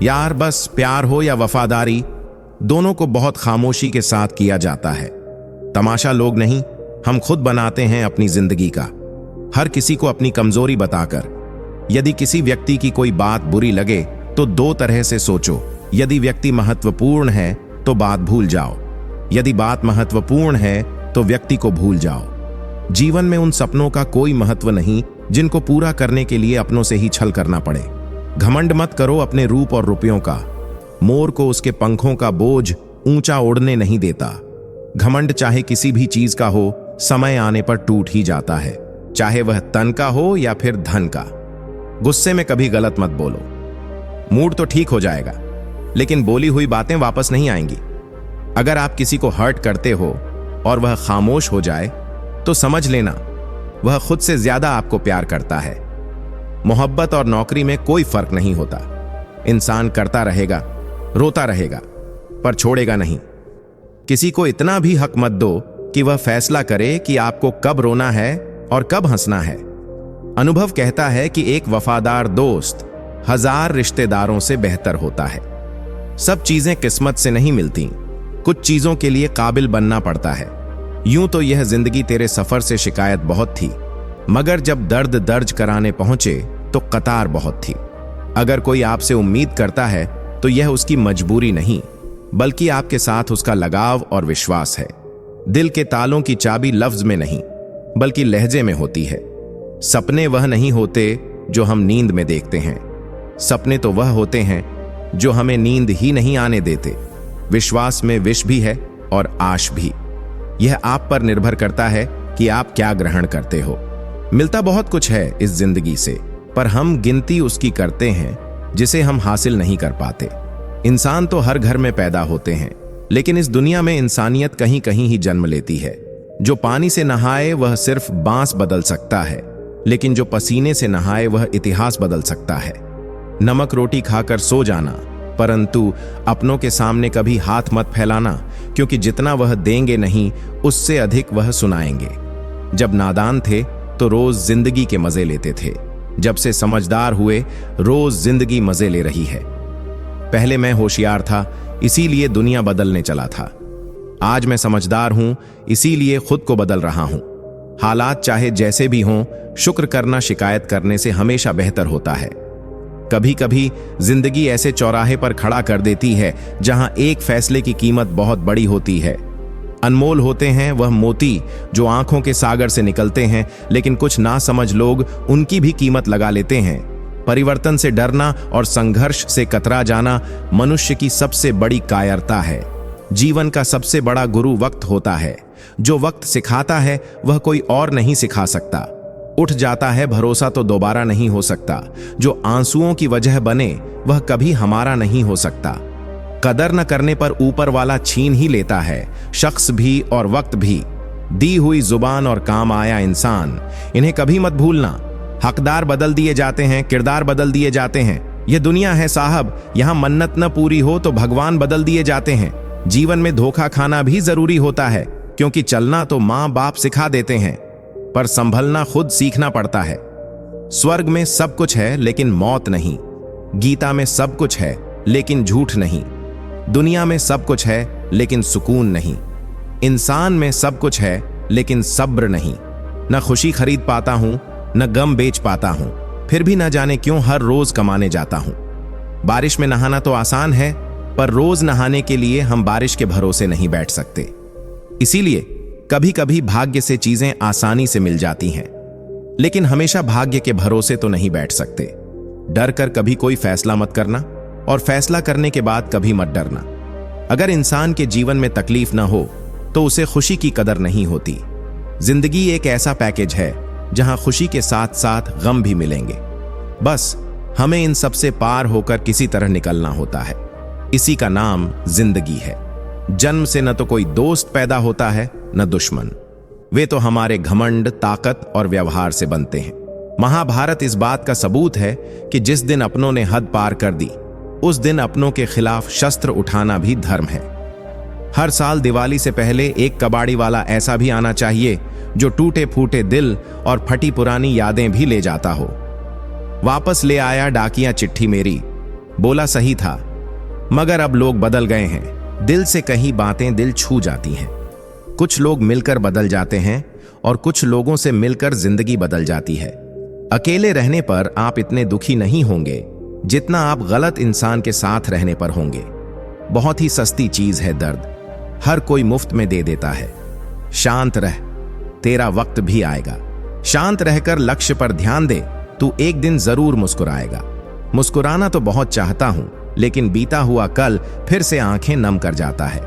यार बस प्यार हो या वफादारी, दोनों को बहुत खामोशी के साथ किया जाता है। तमाशा लोग नहीं, हम खुद बनाते हैं अपनी जिंदगी का, हर किसी को अपनी कमजोरी बताकर। यदि किसी व्यक्ति की कोई बात बुरी लगे तो दो तरह से सोचो। यदि व्यक्ति महत्वपूर्ण है तो बात भूल जाओ, यदि बात महत्वपूर्ण है तो व्यक्ति को भूल जाओ। जीवन में उन सपनों का कोई महत्व नहीं जिनको पूरा करने के लिए अपनों से ही छल करना पड़े। घमंड मत करो अपने रूप और रुपयों का, मोर को उसके पंखों का बोझ ऊंचा उड़ने नहीं देता। घमंड चाहे किसी भी चीज का हो, समय आने पर टूट ही जाता है, चाहे वह तन का हो या फिर धन का। गुस्से में कभी गलत मत बोलो, मूड तो ठीक हो जाएगा लेकिन बोली हुई बातें वापस नहीं आएंगी। अगर आप किसी को हर्ट करते हो और वह खामोश हो जाए तो समझ लेना वह खुद से ज्यादा आपको प्यार करता है। मोहब्बत और नौकरी में कोई फर्क नहीं होता। इंसान करता रहेगा, रोता रहेगा, पर छोड़ेगा नहीं। किसी को इतना भी हक मत दो कि वह फैसला करे कि आपको कब रोना है और कब हंसना है। अनुभव कहता है कि एक वफादार दोस्त 1000 रिश्तेदारों से बेहतर होता है। सब चीजें किस्मत से नहीं मिलती, कुछ चीजों के लिए काबिल बनना पड़ता है। यूं तो यह जिंदगी तेरे सफर से शिकायत बहुत थी, मगर जब दर्द दर्ज कराने पहुंचे तो कतार बहुत थी। अगर कोई आपसे उम्मीद करता है तो यह उसकी मजबूरी नहीं, बल्कि आपके साथ उसका लगाव और विश्वास है। दिल के तालों की चाबी लफ्ज में नहीं बल्कि लहजे में होती है। सपने वह नहीं होते जो हम नींद में देखते हैं, सपने तो वह होते हैं जो हमें नींद ही नहीं आने देते। विश्वास में विष भी है और आश भी। यह आप पर निर्भर करता है कि आप क्या ग्रहण करते हो। मिलता बहुत कुछ है इस जिंदगी से, पर हम गिनती उसकी करते हैं जिसे हम हासिल नहीं कर पाते। इंसान तो हर घर में पैदा होते हैं, लेकिन इस दुनिया में इंसानियत कहीं कहीं ही जन्म लेती है। जो पानी से नहाए वह सिर्फ बांस बदल सकता है, लेकिन जो पसीने से नहाए वह इतिहास बदल सकता है। नमक रोटी खाकर सो जाना, परंतु अपनों के सामने कभी हाथ मत फैलाना, क्योंकि जितना वह देंगे नहीं उससे अधिक वह सुनाएंगे। जब नादान थे तो रोज जिंदगी के मजे लेते थे, जब से समझदार हुए रोज जिंदगी मजे ले रही है। पहले मैं होशियार था, इसीलिए दुनिया बदलने चला था। आज मैं समझदार हूं, इसीलिए खुद को बदल रहा हूं। हालात चाहे जैसे भी हों, शुक्र करना शिकायत करने से हमेशा बेहतर होता है। कभी कभी जिंदगी ऐसे चौराहे पर खड़ा कर देती है जहां एक फैसले की कीमत बहुत बड़ी होती है। अनमोल होते हैं वह मोती जो आंखों के सागर से निकलते हैं, लेकिन कुछ नासमझ लोग उनकी भी कीमत लगा लेते हैं। परिवर्तन से डरना और संघर्ष से कतरा जाना मनुष्य की सबसे बड़ी कायरता है। जीवन का सबसे बड़ा गुरु वक्त होता है। जो वक्त सिखाता है वह कोई और नहीं सिखा सकता। उठ जाता है भरोसा तो दोबारा नहीं हो सकता। जो आंसुओं की वजह बने वह कभी हमारा नहीं हो सकता। कदर न करने पर ऊपर वाला छीन ही लेता है, शख्स भी और वक्त भी। दी हुई जुबान और काम आया इंसान, इन्हें कभी मत भूलना। हकदार बदल दिए जाते हैं, किरदार बदल दिए जाते हैं। यह दुनिया है साहब, यहां मन्नत न पूरी हो तो भगवान बदल दिए जाते हैं। जीवन में धोखा खाना भी जरूरी होता है, क्योंकि चलना तो माँ बाप सिखा देते हैं, पर संभलना खुद सीखना पड़ता है। स्वर्ग में सब कुछ है लेकिन मौत नहीं। गीता में सब कुछ है लेकिन झूठ नहीं। दुनिया में सब कुछ है लेकिन सुकून नहीं। इंसान में सब कुछ है लेकिन सब्र नहीं। न खुशी खरीद पाता हूं, न गम बेच पाता हूं, फिर भी न जाने क्यों हर रोज कमाने जाता हूं। बारिश में नहाना तो आसान है, पर रोज नहाने के लिए हम बारिश के भरोसे नहीं बैठ सकते। इसीलिए कभी कभी भाग्य से चीजें आसानी से मिल जाती हैं, लेकिन हमेशा भाग्य के भरोसे तो नहीं बैठ सकते। डर कर कभी कोई फैसला मत करना, और फैसला करने के बाद कभी मत डरना। अगर इंसान के जीवन में तकलीफ ना हो तो उसे खुशी की कदर नहीं होती। जिंदगी एक ऐसा पैकेज है जहां खुशी के साथ साथ गम भी मिलेंगे। बस हमें इन सब से पार होकर किसी तरह निकलना होता है। इसी का नाम जिंदगी है। जन्म से न तो कोई दोस्त पैदा होता है न दुश्मन। वे तो हमारे घमंड, ताकत और व्यवहार से बनते हैं। महाभारत इस बात का सबूत है कि जिस दिन अपनों ने हद पार कर दी, उस दिन अपनों के खिलाफ शस्त्र उठाना भी धर्म है। हर साल दिवाली से पहले एक कबाड़ी वाला ऐसा भी आना चाहिए जो टूटे फूटे दिल और फटी पुरानी यादें भी ले जाता हो। वापस ले आया डाकिया चिट्ठी मेरी, बोला सही था, मगर अब लोग बदल गए हैं। दिल से कहीं बातें दिल छू जाती हैं। कुछ लोग मिलकर बदल जाते हैं और कुछ लोगों से मिलकर जिंदगी बदल जाती है। अकेले रहने पर आप इतने दुखी नहीं होंगे जितना आप गलत इंसान के साथ रहने पर होंगे। बहुत ही सस्ती चीज है दर्द, हर कोई मुफ्त में दे देता है। शांत रह, तेरा वक्त भी आएगा। शांत रहकर लक्ष्य पर ध्यान दे, तू एक दिन जरूर मुस्कुराएगा। मुस्कुराना तो बहुत चाहता हूं, लेकिन बीता हुआ कल फिर से आंखें नम कर जाता है।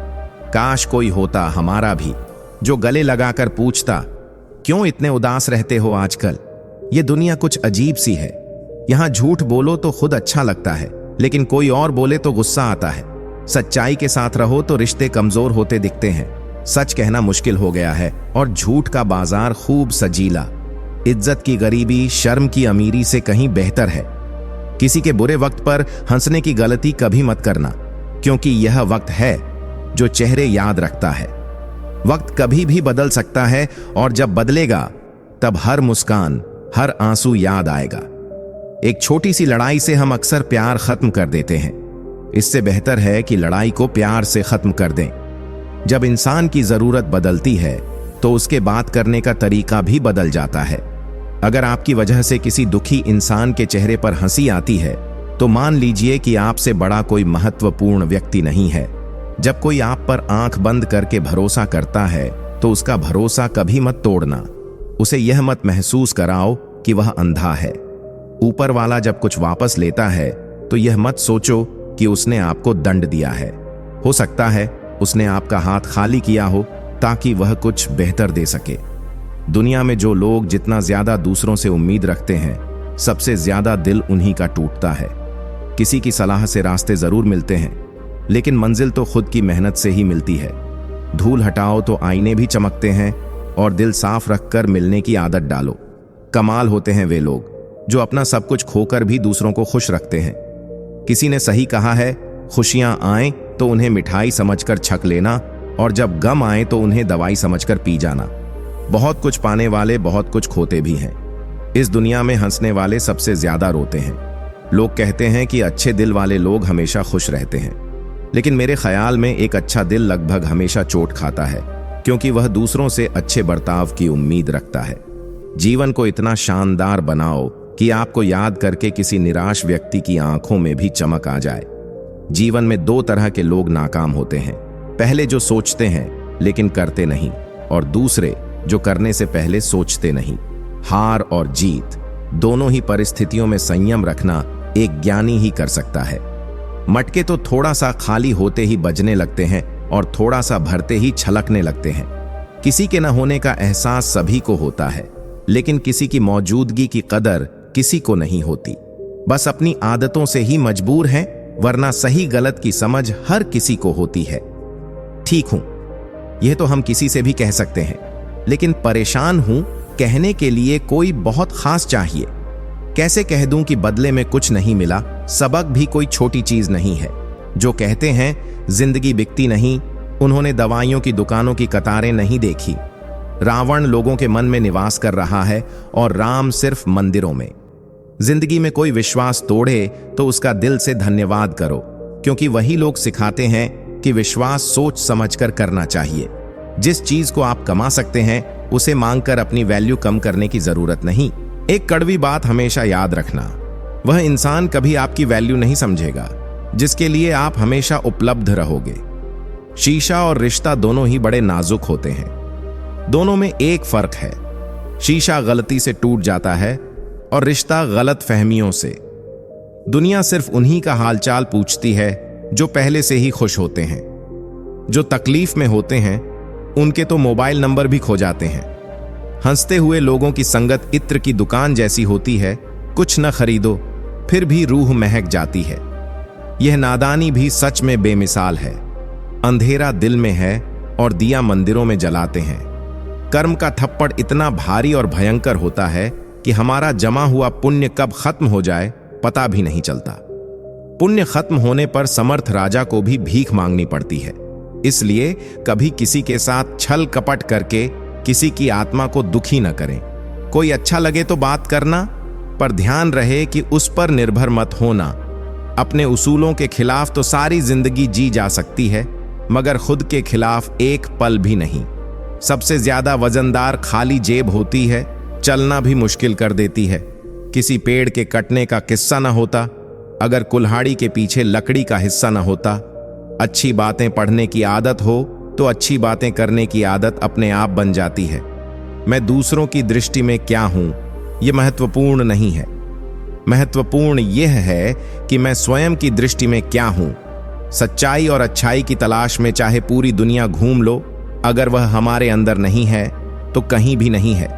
काश कोई होता हमारा भी, जो गले लगाकर पूछता, क्यों इतने उदास रहते हो आजकल? ये दुनिया कुछ अजीब सी है। यहां झूठ बोलो तो खुद अच्छा लगता है, लेकिन कोई और बोले तो गुस्सा आता है। सच्चाई के साथ रहो तो रिश्ते कमजोर होते दिखते हैं। सच कहना मुश्किल हो गया है और झूठ का बाजार खूब सजीला। इज्जत की गरीबी शर्म की अमीरी से कहीं बेहतर है। किसी के बुरे वक्त पर हंसने की गलती कभी मत करना, क्योंकि यह वक्त है जो चेहरे याद रखता है। वक्त कभी भी बदल सकता है, और जब बदलेगा तब हर मुस्कान, हर आंसू याद आएगा। एक छोटी सी लड़ाई से हम अक्सर प्यार खत्म कर देते हैं। इससे बेहतर है कि लड़ाई को प्यार से खत्म कर दें। जब इंसान की जरूरत बदलती है तो उसके बात करने का तरीका भी बदल जाता है। अगर आपकी वजह से किसी दुखी इंसान के चेहरे पर हंसी आती है तो मान लीजिए कि आपसे बड़ा कोई महत्वपूर्ण व्यक्ति नहीं है। जब कोई आप पर आंख बंद करके भरोसा करता है तो उसका भरोसा कभी मत तोड़ना। उसे यह मत महसूस कराओ कि वह अंधा है। ऊपर वाला जब कुछ वापस लेता है तो यह मत सोचो कि उसने आपको दंड दिया है। हो सकता है उसने आपका हाथ खाली किया हो ताकि वह कुछ बेहतर दे सके। दुनिया में जो लोग जितना ज्यादा दूसरों से उम्मीद रखते हैं, सबसे ज्यादा दिल उन्हीं का टूटता है। किसी की सलाह से रास्ते जरूर मिलते हैं, लेकिन मंजिल तो खुद की मेहनत से ही मिलती है। धूल हटाओ तो आईने भी चमकते हैं, और दिल साफ रखकर मिलने की आदत डालो। कमाल होते हैं वे लोग जो अपना सब कुछ खोकर भी दूसरों को खुश रखते हैं। किसी ने सही कहा है, खुशियां आए तो उन्हें मिठाई समझकर छक लेना, और जब गम आए तो उन्हें दवाई समझकर पी जाना। बहुत कुछ पाने वाले बहुत कुछ खोते भी हैं। इस दुनिया में हंसने वाले सबसे ज्यादा रोते हैं। लोग कहते हैं कि अच्छे दिल वाले लोग हमेशा खुश रहते हैं, लेकिन मेरे ख्याल में एक अच्छा दिल लगभग हमेशा चोट खाता है, क्योंकि वह दूसरों से अच्छे बर्ताव की उम्मीद रखता है। जीवन को इतना शानदार बनाओ कि आपको याद करके किसी निराश व्यक्ति की आंखों में भी चमक आ जाए। जीवन में दो तरह के लोग नाकाम होते हैं। पहले जो सोचते हैं लेकिन करते नहीं, और दूसरे जो करने से पहले सोचते नहीं। हार और जीत दोनों ही परिस्थितियों में संयम रखना एक ज्ञानी ही कर सकता है। मटके तो थोड़ा सा खाली होते ही बजने लगते हैं और थोड़ा सा भरते ही छलकने लगते हैं। किसी के न होने का एहसास सभी को होता है, लेकिन किसी की मौजूदगी की कदर किसी को नहीं होती। बस अपनी आदतों से ही मजबूर हैं, वरना सही गलत की समझ हर किसी को होती है। ठीक हूं, यह तो हम किसी से भी कह सकते हैं, लेकिन परेशान हूं कहने के लिए कोई बहुत खास चाहिए। कैसे कह दूं कि बदले में कुछ नहीं मिला? सबक भी कोई छोटी चीज नहीं है। जो कहते हैं जिंदगी बिकती नहीं, उन्होंने दवाइयों की दुकानों की कतारें नहीं देखी। रावण लोगों के मन में निवास कर रहा है और राम सिर्फ मंदिरों में। जिंदगी में कोई विश्वास तोड़े तो उसका दिल से धन्यवाद करो, क्योंकि वही लोग सिखाते हैं कि विश्वास सोच समझकर करना चाहिए। जिस चीज को आप कमा सकते हैं उसे मांगकर अपनी वैल्यू कम करने की जरूरत नहीं। एक कड़वी बात हमेशा याद रखना, वह इंसान कभी आपकी वैल्यू नहीं समझेगा, जिसके लिए आप हमेशा उपलब्ध रहोगे। शीशा और रिश्ता दोनों ही बड़े नाजुक होते हैं। दोनों में एक फर्क है, शीशा गलती से टूट जाता है और रिश्ता गलत फहमियों से। दुनिया सिर्फ उन्हीं का हालचाल पूछती है जो पहले से ही खुश होते हैं। जो तकलीफ में होते हैं उनके तो मोबाइल नंबर भी खो जाते हैं। हंसते हुए लोगों की संगत इत्र की दुकान जैसी होती है, कुछ न खरीदो फिर भी रूह महक जाती है। यह नादानी भी सच में बेमिसाल है। अंधेरा दिल में है और दिया मंदिरों में जलाते हैं। कर्म का थप्पड़ इतना भारी और भयंकर होता है कि हमारा जमा हुआ पुण्य कब खत्म हो जाए पता भी नहीं चलता। पुण्य खत्म होने पर समर्थ राजा को भी भीख मांगनी पड़ती है। इसलिए कभी किसी के साथ छल कपट करके किसी की आत्मा को दुखी न करें। कोई अच्छा लगे तो बात करना, पर ध्यान रहे कि उस पर निर्भर मत होना। अपने उसूलों के खिलाफ तो सारी जिंदगी जी जा सकती है, मगर खुद के खिलाफ एक पल भी नहीं। सबसे ज्यादा वजनदार खाली जेब होती है, चलना भी मुश्किल कर देती है। किसी पेड़ के कटने का किस्सा न होता अगर कुल्हाड़ी के पीछे लकड़ी का हिस्सा न होता। अच्छी बातें पढ़ने की आदत हो तो अच्छी बातें करने की आदत अपने आप बन जाती है। मैं दूसरों की दृष्टि में क्या हूं, यह महत्वपूर्ण नहीं है। महत्वपूर्ण यह है कि मैं स्वयं की दृष्टि में क्या हूं। सच्चाई और अच्छाई की तलाश में चाहे पूरी दुनिया घूम लो, अगर वह हमारे अंदर नहीं है तो कहीं भी नहीं है।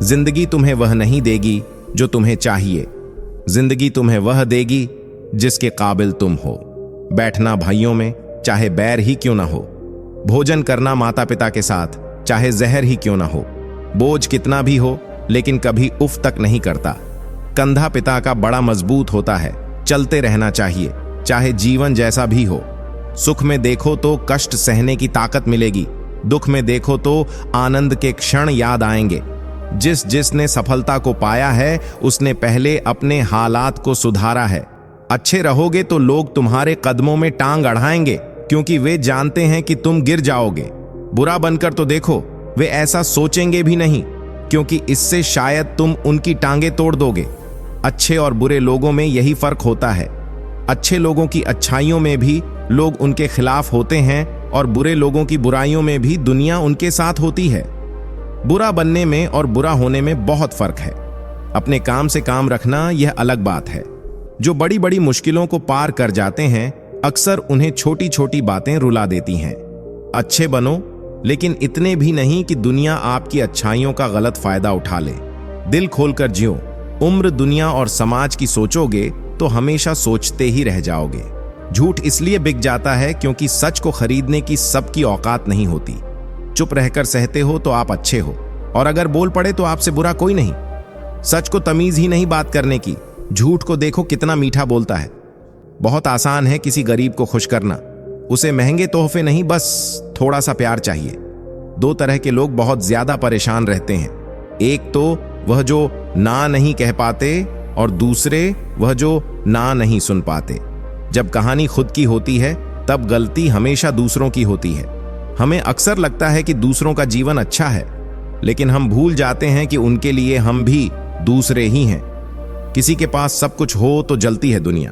जिंदगी तुम्हें वह नहीं देगी जो तुम्हें चाहिए। जिंदगी तुम्हें वह देगी जिसके काबिल तुम हो। बैठना भाइयों में चाहे बैर ही क्यों ना हो। भोजन करना माता पिता के साथ चाहे जहर ही क्यों ना हो। बोझ कितना भी हो लेकिन कभी उफ तक नहीं करता। कंधा पिता का बड़ा मजबूत होता है। चलते रहना चाहिए चाहे जीवन जैसा भी हो। सुख में देखो तो कष्ट सहने की ताकत मिलेगी, दुख में देखो तो आनंद के क्षण याद आएंगे। जिसने सफलता को पाया है उसने पहले अपने हालात को सुधारा है। अच्छे रहोगे तो लोग तुम्हारे कदमों में टांग अड़ाएंगे, क्योंकि वे जानते हैं कि तुम गिर जाओगे। बुरा बनकर तो देखो, वे ऐसा सोचेंगे भी नहीं, क्योंकि इससे शायद तुम उनकी टांगे तोड़ दोगे। अच्छे और बुरे लोगों में यही फर्क होता है। अच्छे लोगों की अच्छाइयों में भी लोग उनके खिलाफ होते हैं और बुरे लोगों की बुराइयों में भी दुनिया उनके साथ होती है। बुरा बनने में और बुरा होने में बहुत फर्क है। अपने काम से काम रखना यह अलग बात है। जो बड़ी बड़ी मुश्किलों को पार कर जाते हैं अक्सर उन्हें छोटी छोटी बातें रुला देती हैं। अच्छे बनो, लेकिन इतने भी नहीं कि दुनिया आपकी अच्छाइयों का गलत फायदा उठा ले। दिल खोलकर जियो। उम्र दुनिया और समाज की सोचोगे तो हमेशा सोचते ही रह जाओगे। झूठ इसलिए बिक जाता है क्योंकि सच को खरीदने की सबकी औकात नहीं होती। चुप रहकर सहते हो तो आप अच्छे हो, और अगर बोल पड़े तो आपसे बुरा कोई नहीं। सच को तमीज ही नहीं बात करने की। झूठ को देखो कितना मीठा बोलता है। बहुत आसान है किसी गरीब को खुश करना। उसे महंगे तोहफे नहीं, बस थोड़ा सा प्यार चाहिए। दो तरह के लोग बहुत ज्यादा परेशान रहते हैं। एक तो वह जो ना नहीं कह पाते, और दूसरे वह जो ना नहीं सुन पाते। जब कहानी खुद की होती है तब गलती हमेशा दूसरों की होती है। हमें अक्सर लगता है कि दूसरों का जीवन अच्छा है, लेकिन हम भूल जाते हैं कि उनके लिए हम भी दूसरे ही हैं। किसी के पास सब कुछ हो तो जलती है दुनिया,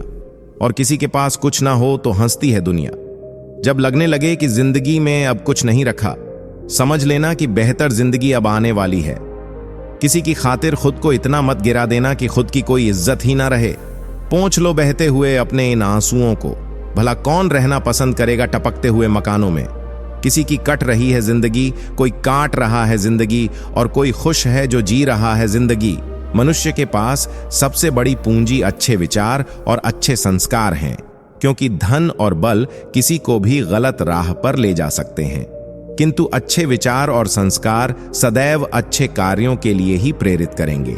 और किसी के पास कुछ ना हो तो हंसती है दुनिया। जब लगने लगे कि जिंदगी में अब कुछ नहीं रखा, समझ लेना कि बेहतर जिंदगी अब आने वाली है। किसी की खातिर खुद को इतना मत गिरा देना कि खुद की कोई इज्जत ही ना रहे। पोंछ लो बहते हुए अपने इन आंसुओं को। भला कौन रहना पसंद करेगा टपकते हुए मकानों में। किसी की कट रही है जिंदगी, कोई काट रहा है जिंदगी, और कोई खुश है जो जी रहा है जिंदगी। मनुष्य के पास सबसे बड़ी पूंजी अच्छे विचार और अच्छे संस्कार हैं, क्योंकि धन और बल किसी को भी गलत राह पर ले जा सकते हैं, किंतु अच्छे विचार और संस्कार सदैव अच्छे कार्यों के लिए ही प्रेरित करेंगे।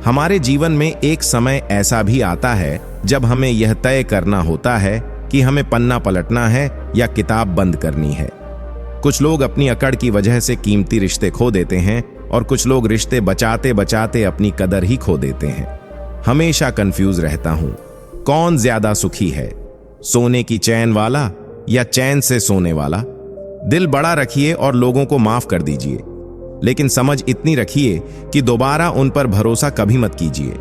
हमारे जीवन में एक समय ऐसा भी आता है जब हमें यह तय करना होता है कि हमें पन्ना पलटना है या किताब बंद करनी है। कुछ लोग अपनी अकड़ की वजह से कीमती रिश्ते खो देते हैं, और कुछ लोग रिश्ते बचाते बचाते अपनी कदर ही खो देते हैं। हमेशा कंफ्यूज रहता हूं, कौन ज्यादा सुखी है, सोने की चैन वाला या चैन से सोने वाला। दिल बड़ा रखिए और लोगों को माफ कर दीजिए, लेकिन समझ इतनी रखिए कि दोबारा उन पर भरोसा कभी मत कीजिए।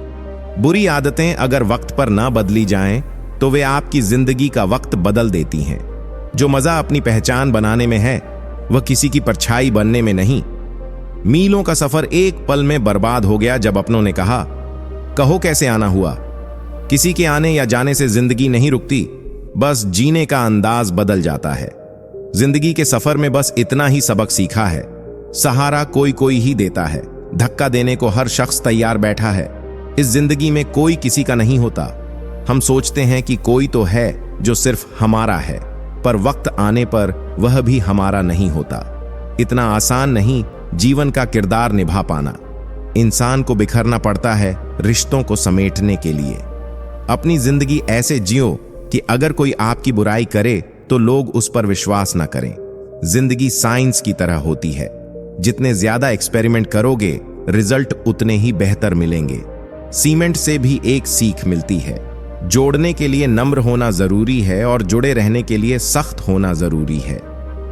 बुरी आदतें अगर वक्त पर ना बदली जाएं तो वे आपकी जिंदगी का वक्त बदल देती हैं। जो मजा अपनी पहचान बनाने में है, वह किसी की परछाई बनने में नहीं। मीलों का सफर एक पल में बर्बाद हो गया जब अपनों ने कहा, कहो कैसे आना हुआ। किसी के आने या जाने से जिंदगी नहीं रुकती, बस जीने का अंदाज बदल जाता है। जिंदगी के सफर में बस इतना ही सबक सीखा है, सहारा कोई कोई ही देता है, धक्का देने को हर शख्स तैयार बैठा है। इस जिंदगी में कोई किसी का नहीं होता। हम सोचते हैं कि कोई तो है जो सिर्फ हमारा है, पर वक्त आने पर वह भी हमारा नहीं होता। इतना आसान नहीं जीवन का किरदार निभा पाना। इंसान को बिखरना पड़ता है रिश्तों को समेटने के लिए। अपनी जिंदगी ऐसे जियो कि अगर कोई आपकी बुराई करे तो लोग उस पर विश्वास ना करें। जिंदगी साइंस की तरह होती है, जितने ज्यादा एक्सपेरिमेंट करोगे रिजल्ट उतने ही बेहतर मिलेंगे। सीमेंट से भी एक सीख मिलती है, जोड़ने के लिए नम्र होना जरूरी है और जुड़े रहने के लिए सख्त होना जरूरी है।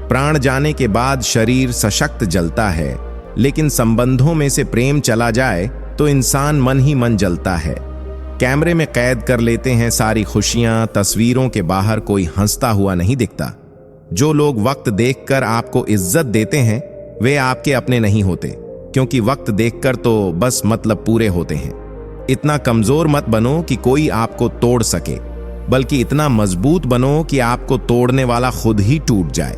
प्राण जाने के बाद शरीर सशक्त जलता है, लेकिन संबंधों में से प्रेम चला जाए तो इंसान मन ही मन जलता है। कैमरे में कैद कर लेते हैं सारी खुशियां, तस्वीरों के बाहर कोई हंसता हुआ नहीं दिखता। जो लोग वक्त देखकर आपको इज्जत देते हैं वे आपके अपने नहीं होते, क्योंकि वक्त देखकर तो बस मतलब पूरे होते हैं। इतना कमजोर मत बनो कि कोई आपको तोड़ सके, बल्कि इतना मजबूत बनो कि आपको तोड़ने वाला खुद ही टूट जाए।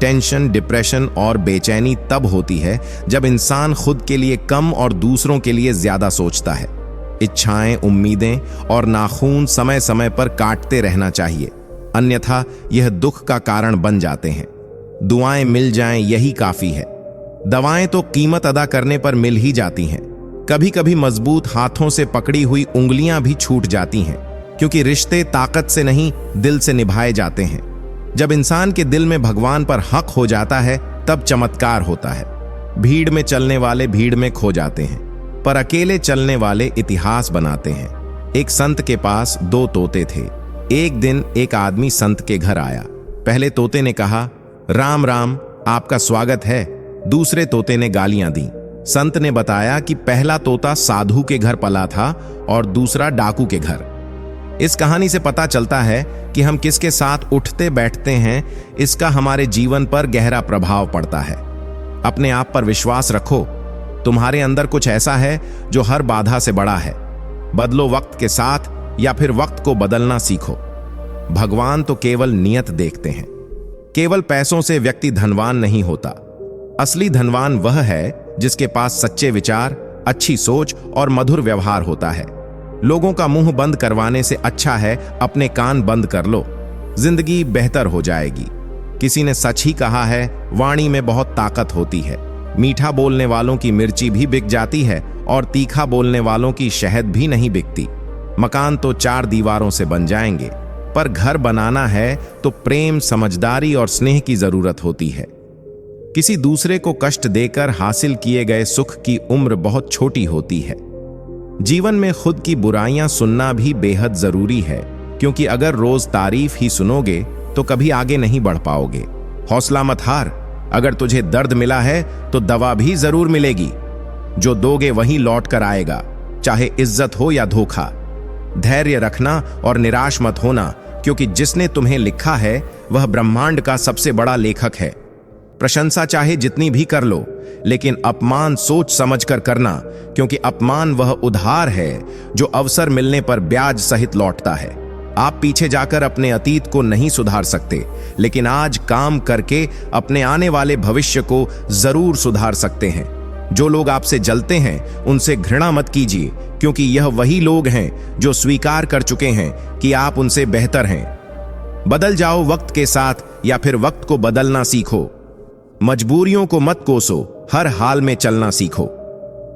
टेंशन, डिप्रेशन और बेचैनी तब होती है जब इंसान खुद के लिए कम और दूसरों के लिए ज्यादा सोचता है। इच्छाएं, उम्मीदें और नाखून समय समय पर काटते रहना चाहिए, अन्यथा यह दुख का कारण बन जाते हैं। दुआएं मिल जाएं यही काफी है। दवाएं तो कीमत अदा करने पर मिल ही जाती हैं। कभी कभी मजबूत हाथों से पकड़ी हुई उंगलियां भी छूट जाती हैं, क्योंकि रिश्ते ताकत से नहीं दिल से निभाए जाते हैं। जब इंसान के दिल में भगवान पर हक हो जाता है तब चमत्कार होता है। भीड़ में चलने वाले भीड़ में खो जाते हैं, पर अकेले चलने वाले इतिहास बनाते हैं। एक संत के पास 2 तोते थे। एक दिन एक आदमी संत के घर आया। पहले तोते ने कहा, राम राम, आपका स्वागत है। दूसरे तोते ने गालियां दी। संत ने बताया कि पहला तोता साधु के घर पला था और दूसरा डाकू के घर। इस कहानी से पता चलता है कि हम किसके साथ उठते बैठते हैं, इसका हमारे जीवन पर गहरा प्रभाव पड़ता है। अपने आप पर विश्वास रखो। तुम्हारे अंदर कुछ ऐसा है जो हर बाधा से बड़ा है। बदलो वक्त के साथ या फिर वक्त को बदलना सीखो। भगवान तो केवल नियत देखते हैं। केवल पैसों से व्यक्ति धनवान नहीं होता। असली धनवान वह है जिसके पास सच्चे विचार, अच्छी सोच और मधुर व्यवहार होता है। लोगों का मुंह बंद करवाने से अच्छा है अपने कान बंद कर लो, जिंदगी बेहतर हो जाएगी। किसी ने सच ही कहा है, वाणी में बहुत ताकत होती है। मीठा बोलने वालों की मिर्ची भी बिक जाती है और तीखा बोलने वालों की शहद भी नहीं बिकती। मकान तो 4 दीवारों से बन जाएंगे, पर घर बनाना है तो प्रेम, समझदारी और स्नेह की जरूरत होती है। किसी दूसरे को कष्ट देकर हासिल किए गए सुख की उम्र बहुत छोटी होती है। जीवन में खुद की बुराइयां सुनना भी बेहद जरूरी है, क्योंकि अगर रोज तारीफ ही सुनोगे तो कभी आगे नहीं बढ़ पाओगे। हौसला मत हार। अगर तुझे दर्द मिला है तो दवा भी जरूर मिलेगी। जो दोगे वही लौट कर आएगा, चाहे इज्जत हो या धोखा। धैर्य रखना और निराश मत होना, क्योंकि जिसने तुम्हें लिखा है वह ब्रह्मांड का सबसे बड़ा लेखक है। प्रशंसा चाहे जितनी भी कर लो, लेकिन अपमान सोच समझ कर करना, क्योंकि अपमान वह उधार है जो अवसर मिलने पर ब्याज सहित लौटता है। आप पीछे जाकर अपने अतीत को नहीं सुधार सकते, लेकिन आज काम करके अपने आने वाले भविष्य को जरूर सुधार सकते हैं। जो लोग आपसे जलते हैं उनसे घृणा मत कीजिए, क्योंकि यह वही लोग हैं जो स्वीकार कर चुके हैं कि आप उनसे बेहतर हैं। बदल जाओ वक्त के साथ या फिर वक्त को बदलना सीखो। मजबूरियों को मत कोसो, हर हाल में चलना सीखो।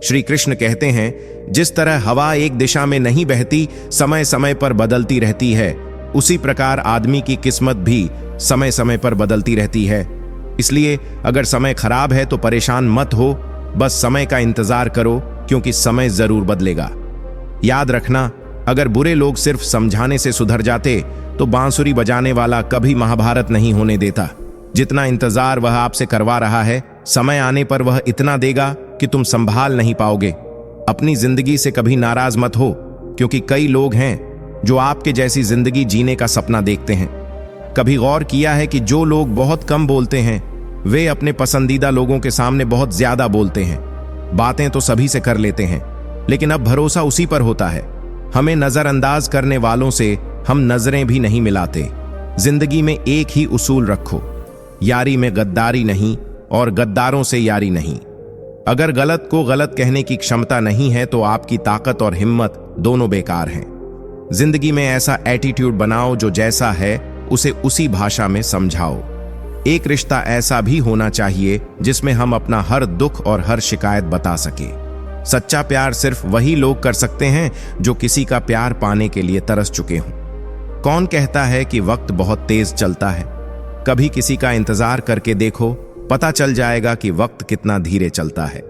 श्री कृष्ण कहते हैं, जिस तरह हवा एक दिशा में नहीं बहती, समय समय पर बदलती रहती है, उसी प्रकार आदमी की किस्मत भी समय समय पर बदलती रहती है। इसलिए अगर समय खराब है तो परेशान मत हो, बस समय का इंतजार करो, क्योंकि समय जरूर बदलेगा। याद रखना, अगर बुरे लोग सिर्फ समझाने से सुधर जाते तो बांसुरी बजाने वाला कभी महाभारत नहीं होने देता। जितना इंतजार वह आपसे करवा रहा है, समय आने पर वह इतना देगा कि तुम संभाल नहीं पाओगे। अपनी जिंदगी से कभी नाराज मत हो, क्योंकि कई लोग हैं जो आपके जैसी जिंदगी जीने का सपना देखते हैं। कभी गौर किया है कि जो लोग बहुत कम बोलते हैं वे अपने पसंदीदा लोगों के सामने बहुत ज्यादा बोलते हैं। बातें तो सभी से कर लेते हैं, लेकिन अब भरोसा उसी पर होता है। हमें नजरअंदाज करने वालों से हम नजरें भी नहीं मिलाते। जिंदगी में एक ही उसूल रखो, यारी में गद्दारी नहीं और गद्दारों से यारी नहीं। अगर गलत को गलत कहने की क्षमता नहीं है तो आपकी ताकत और हिम्मत दोनों बेकार हैं। जिंदगी में ऐसा एटीट्यूड बनाओ जो जैसा है उसे उसी भाषा में समझाओ। एक रिश्ता ऐसा भी होना चाहिए जिसमें हम अपना हर दुख और हर शिकायत बता सके। सच्चा प्यार सिर्फ वही लोग कर सकते हैं जो किसी का प्यार पाने के लिए तरस चुके हों। कौन कहता है कि वक्त बहुत तेज चलता है? कभी किसी का इंतजार करके देखो, पता चल जाएगा कि वक्त कितना धीरे चलता है।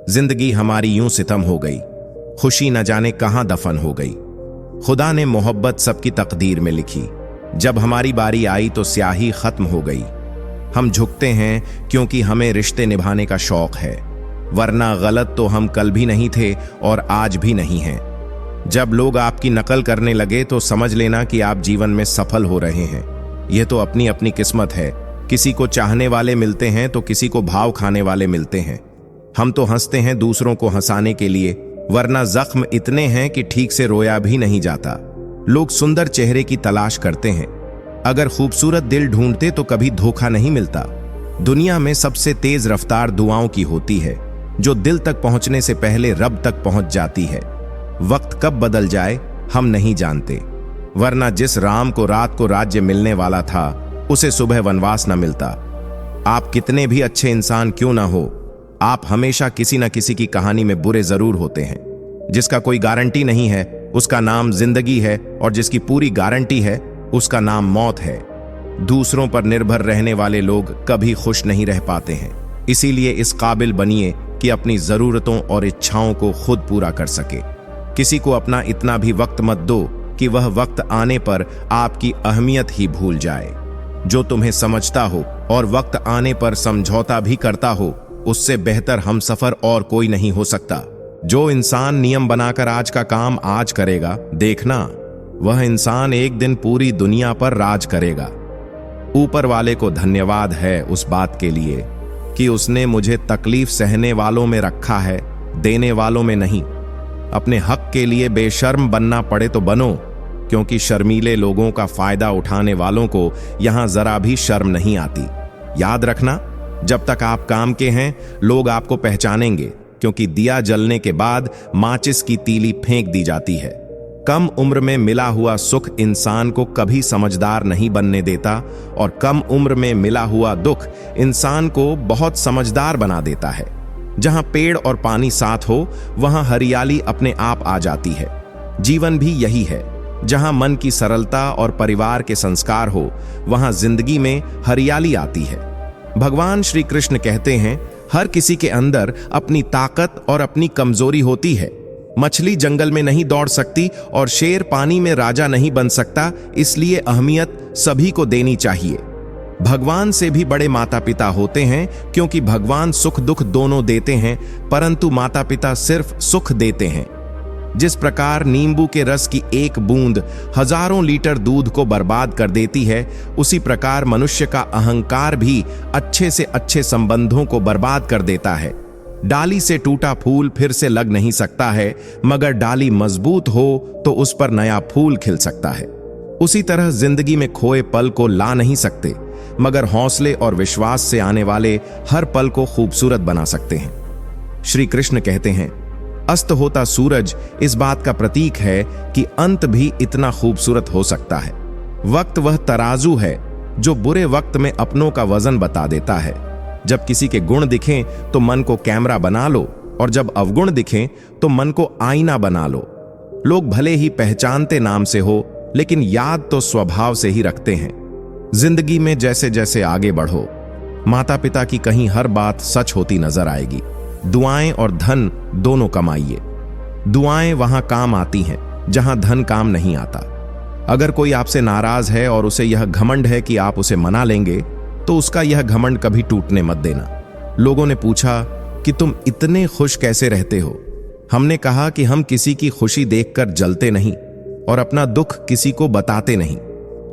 जिंदगी हमारी यूं सितम हो गई, खुशी न जाने कहां दफन हो गई। खुदा ने मोहब्बत सबकी तकदीर में लिखी, जब हमारी बारी आई तो स्याही खत्म हो गई। हम झुकते हैं क्योंकि हमें रिश्ते निभाने का शौक है, वरना गलत तो हम कल भी नहीं थे और आज भी नहीं हैं। जब लोग आपकी नकल करने लगे तो समझ लेना कि आप जीवन में सफल हो रहे हैं। यह तो अपनी अपनी किस्मत है। किसी को चाहने वाले मिलते हैं तो किसी को भाव खाने वाले मिलते हैं। हम तो हंसते हैं दूसरों को हंसाने के लिए, वरना जख्म इतने हैं कि ठीक से रोया भी नहीं जाता। लोग सुंदर चेहरे की तलाश करते हैं, अगर खूबसूरत दिल ढूंढते तो कभी धोखा नहीं मिलता। दुनिया में सबसे तेज रफ्तार दुआओं की होती है, जो दिल तक पहुंचने से पहले रब तक पहुंच जाती है। वक्त कब बदल जाए हम नहीं जानते, वरना जिस राम को रात को राज्य मिलने वाला था उसे सुबह वनवास न मिलता। आप कितने भी अच्छे इंसान क्यों ना हो, आप हमेशा किसी न किसी की कहानी में बुरे जरूर होते हैं। जिसका कोई गारंटी नहीं है उसका नाम जिंदगी है, और जिसकी पूरी गारंटी है उसका नाम मौत है। दूसरों पर निर्भर रहने वाले लोग कभी खुश नहीं रह पाते हैं। इसीलिए इस काबिल बनिए कि अपनी जरूरतों और इच्छाओं को खुद पूरा कर सके। किसी को अपना इतना भी वक्त मत दो कि वह वक्त आने पर आपकी अहमियत ही भूल जाए। जो तुम्हें समझता हो और वक्त आने पर समझौता भी करता हो, उससे बेहतर हमसफर और कोई नहीं हो सकता। जो इंसान नियम बनाकर आज का काम आज करेगा, देखना वह इंसान एक दिन पूरी दुनिया पर राज करेगा। ऊपर वाले को धन्यवाद है उस बात के लिए कि उसने मुझे तकलीफ सहने वालों में रखा है, देने वालों में नहीं। अपने हक के लिए बेशर्म बनना पड़े तो बनो, क्योंकि शर्मीले लोगों का फायदा उठाने वालों को यहां जरा भी शर्म नहीं आती। याद रखना, जब तक आप काम के हैं लोग आपको पहचानेंगे, क्योंकि दिया जलने के बाद माचिस की तीली फेंक दी जाती है। कम उम्र में मिला हुआ सुख इंसान को कभी समझदार नहीं बनने देता, और कम उम्र में मिला हुआ दुख इंसान को बहुत समझदार बना देता है। जहां पेड़ और पानी साथ हो वहां हरियाली अपने आप आ जाती है। जीवन भी यही है, जहां मन की सरलता और परिवार के संस्कार हो वहां जिंदगी में हरियाली आती है। भगवान श्री कृष्ण कहते हैं, हर किसी के अंदर अपनी ताकत और अपनी कमजोरी होती है। मछली जंगल में नहीं दौड़ सकती और शेर पानी में राजा नहीं बन सकता, इसलिए अहमियत सभी को देनी चाहिए। भगवान से भी बड़े माता पिता होते हैं, क्योंकि भगवान सुख दुख दोनों देते हैं, परंतु माता पिता सिर्फ सुख देते हैं। जिस प्रकार नींबू के रस की एक बूंद हजारों लीटर दूध को बर्बाद कर देती है, उसी प्रकार मनुष्य का अहंकार भी अच्छे से अच्छे संबंधों को बर्बाद कर देता है। डाली से टूटा फूल फिर से लग नहीं सकता है, मगर डाली मजबूत हो तो उस पर नया फूल खिल सकता है। उसी तरह जिंदगी में खोए पल को ला नहीं सकते, मगर हौसले और विश्वास से आने वाले हर पल को खूबसूरत बना सकते हैं। श्री कृष्ण कहते हैं, अस्त होता सूरज इस बात का प्रतीक है कि अंत भी इतना खूबसूरत हो सकता है। वक्त वह तराजू है जो बुरे वक्त में अपनों का वजन बता देता है। जब किसी के गुण दिखें तो मन को कैमरा बना लो, और जब अवगुण दिखें तो मन को आईना बना लो। लोग भले ही पहचानते नाम से हो, लेकिन याद तो स्वभाव से ही रखते हैं। जिंदगी में जैसे जैसे आगे बढ़ो, माता पिता की कहीं हर बात सच होती नजर आएगी। दुआएं और धन दोनों कमाइए। दुआएं वहां काम आती हैं जहां धन काम नहीं आता। अगर कोई आपसे नाराज है और उसे यह घमंड है कि आप उसे मना लेंगे, तो उसका यह घमंड कभी टूटने मत देना। लोगों ने पूछा कि तुम इतने खुश कैसे रहते हो? हमने कहा कि हम किसी की खुशी देखकर जलते नहीं, और अपना दुख किसी को बताते नहीं।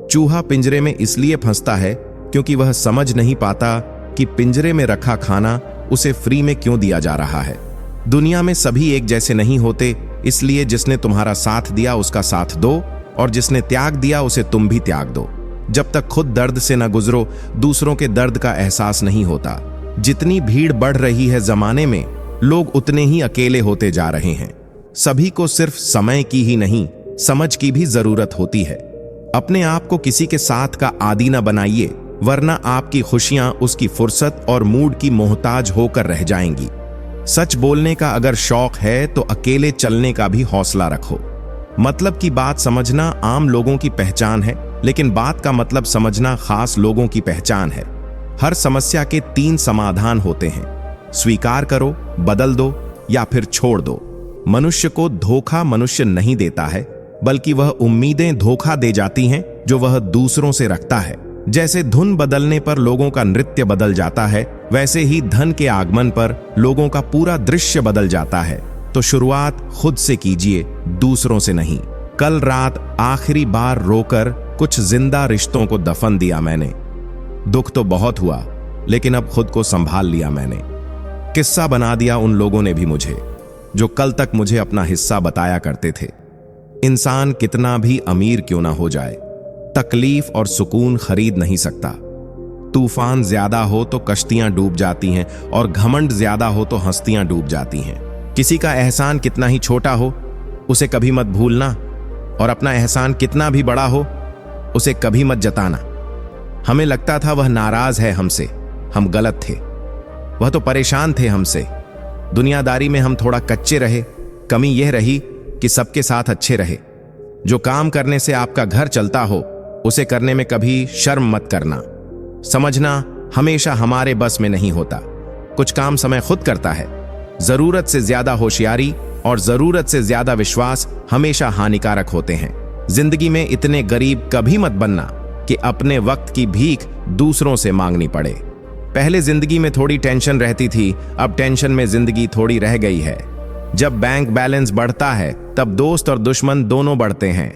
चूहा पिंजरे में इसलिए फंसता है क्योंकि वह समझ नहीं पाता कि पिंजरे में रखा खाना उसे फ्री में क्यों दिया जा रहा है। दुनिया में सभी एक जैसे नहीं होते, इसलिए जिसने तुम्हारा साथ दिया उसका साथ दो, और जिसने त्याग दिया उसे तुम भी त्याग दो। जब तक खुद दर्द से न गुजरो, दूसरों के दर्द का एहसास नहीं होता। जितनी भीड़ बढ़ रही है जमाने में, लोग उतने ही अकेले होते जा रहे हैं। सभी को सिर्फ समय की ही नहीं, समझ की भी जरूरत होती है। अपने आप को किसी के साथ का आदी न बनाइए, वरना आपकी खुशियां उसकी फुर्सत और मूड की मोहताज होकर रह जाएंगी। सच बोलने का अगर शौक है तो अकेले चलने का भी हौसला रखो। मतलब की बात समझना आम लोगों की पहचान है, लेकिन बात का मतलब समझना खास लोगों की पहचान है। हर समस्या के 3 समाधान होते हैं, स्वीकार करो, बदल दो या फिर छोड़ दो। मनुष्य को धोखा मनुष्य नहीं देता है, बल्कि वह उम्मीदें धोखा दे जाती हैं जो वह दूसरों से रखता है। जैसे धुन बदलने पर लोगों का नृत्य बदल जाता है, वैसे ही धन के आगमन पर लोगों का पूरा दृश्य बदल जाता है। तो शुरुआत खुद से कीजिए, दूसरों से नहीं। कल रात आखिरी बार रोकर कुछ जिंदा रिश्तों को दफन दिया मैंने। दुख तो बहुत हुआ, लेकिन अब खुद को संभाल लिया मैंने। किस्सा बना दिया उन लोगों ने भी मुझे, जो कल तक मुझे अपना हिस्सा बताया करते थे। इंसान कितना भी अमीर क्यों ना हो जाए, तकलीफ और सुकून खरीद नहीं सकता। तूफान ज्यादा हो तो कश्तियां डूब जाती हैं, और घमंड ज्यादा हो तो हस्तियां डूब जाती हैं। किसी का एहसान कितना ही छोटा हो, उसे कभी मत भूलना, और अपना एहसान कितना भी बड़ा हो, उसे कभी मत जताना। हमें लगता था वह नाराज है हमसे, हम गलत थे। वह तो परेशान थे हमसे। दुनियादारी में हम थोड़ा कच्चे रहे। कमी यह रही कि सबके साथ अच्छे रहे। जो काम करने से आपका घर चलता हो, उसे करने में कभी शर्म मत करना। समझना हमेशा हमारे बस में नहीं होता। कुछ काम समय खुद करता है। जरूरत से ज्यादा होशियारी और जरूरत से ज्यादा विश्वास हमेशा हानिकारक होते हैं। जिंदगी में इतने गरीब कभी मत बनना कि अपने वक्त की भीख दूसरों से मांगनी पड़े। पहले जिंदगी में थोड़ी टेंशन रहती थी, अब टेंशन में जिंदगी थोड़ी रह गई है। जब बैंक बैलेंस बढ़ता है, तब दोस्त और दुश्मन दोनों बढ़ते हैं।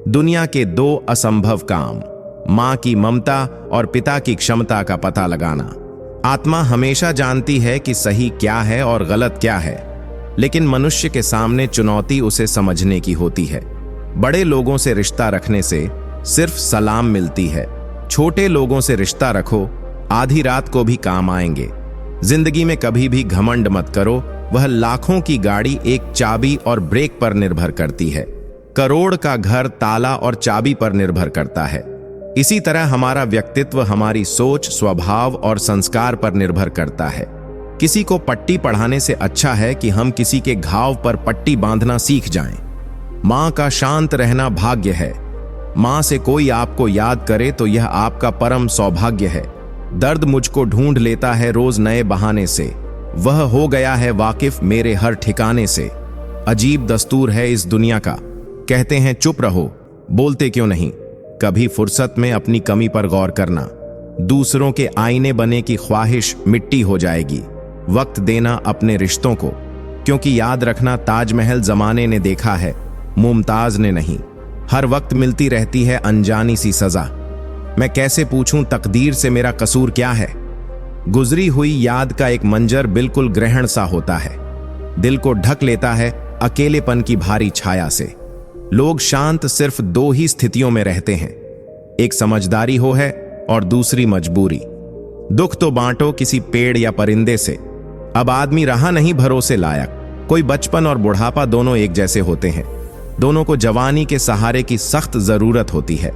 दुनिया के 2 असंभव काम, मां की ममता और पिता की क्षमता का पता लगाना। आत्मा हमेशा जानती है कि सही क्या है और गलत क्या है, लेकिन मनुष्य के सामने चुनौती उसे समझने की होती है। बड़े लोगों से रिश्ता रखने से सिर्फ सलाम मिलती है। छोटे लोगों से रिश्ता रखो, आधी रात को भी काम आएंगे। जिंदगी में कभी भी घमंड मत करो, वह लाखों की गाड़ी एक चाबी और ब्रेक पर निर्भर करती है। करोड़ का घर ताला और चाबी पर निर्भर करता है। इसी तरह हमारा व्यक्तित्व हमारी सोच, स्वभाव और संस्कार पर निर्भर करता है। किसी को पट्टी पढ़ाने से अच्छा है कि हम किसी के घाव पर पट्टी बांधना सीख जाएं। मां का शांत रहना भाग्य है। मां से कोई आपको याद करे तो यह आपका परम सौभाग्य है। दर्द मुझको ढूंढ लेता है रोज नए बहाने से, वह हो गया है वाकिफ मेरे हर ठिकाने से। अजीब दस्तूर है इस दुनिया का, कहते हैं चुप रहो, बोलते क्यों नहीं। कभी फुर्सत में अपनी कमी पर गौर करना। दूसरों के आईने बने की ख्वाहिश मिट्टी हो जाएगी। वक्त देना अपने रिश्तों को, क्योंकि याद रखना ताजमहल जमाने ने देखा है, मुमताज ने नहीं। हर वक्त मिलती रहती है अनजानी सी सजा। मैं कैसे पूछूं तकदीर से मेरा कसूर क्या है। गुजरी हुई याद का एक मंजर बिल्कुल ग्रहण सा होता है, दिल को ढक लेता है अकेलेपन की भारी छाया से। लोग शांत सिर्फ 2 ही स्थितियों में रहते हैं, एक समझदारी हो है और दूसरी मजबूरी। दुख तो बांटो किसी पेड़ या परिंदे से। अब आदमी रहा नहीं भरोसे लायक। कोई बचपन और बुढ़ापा दोनों एक जैसे होते हैं। दोनों को जवानी के सहारे की सख्त जरूरत होती है।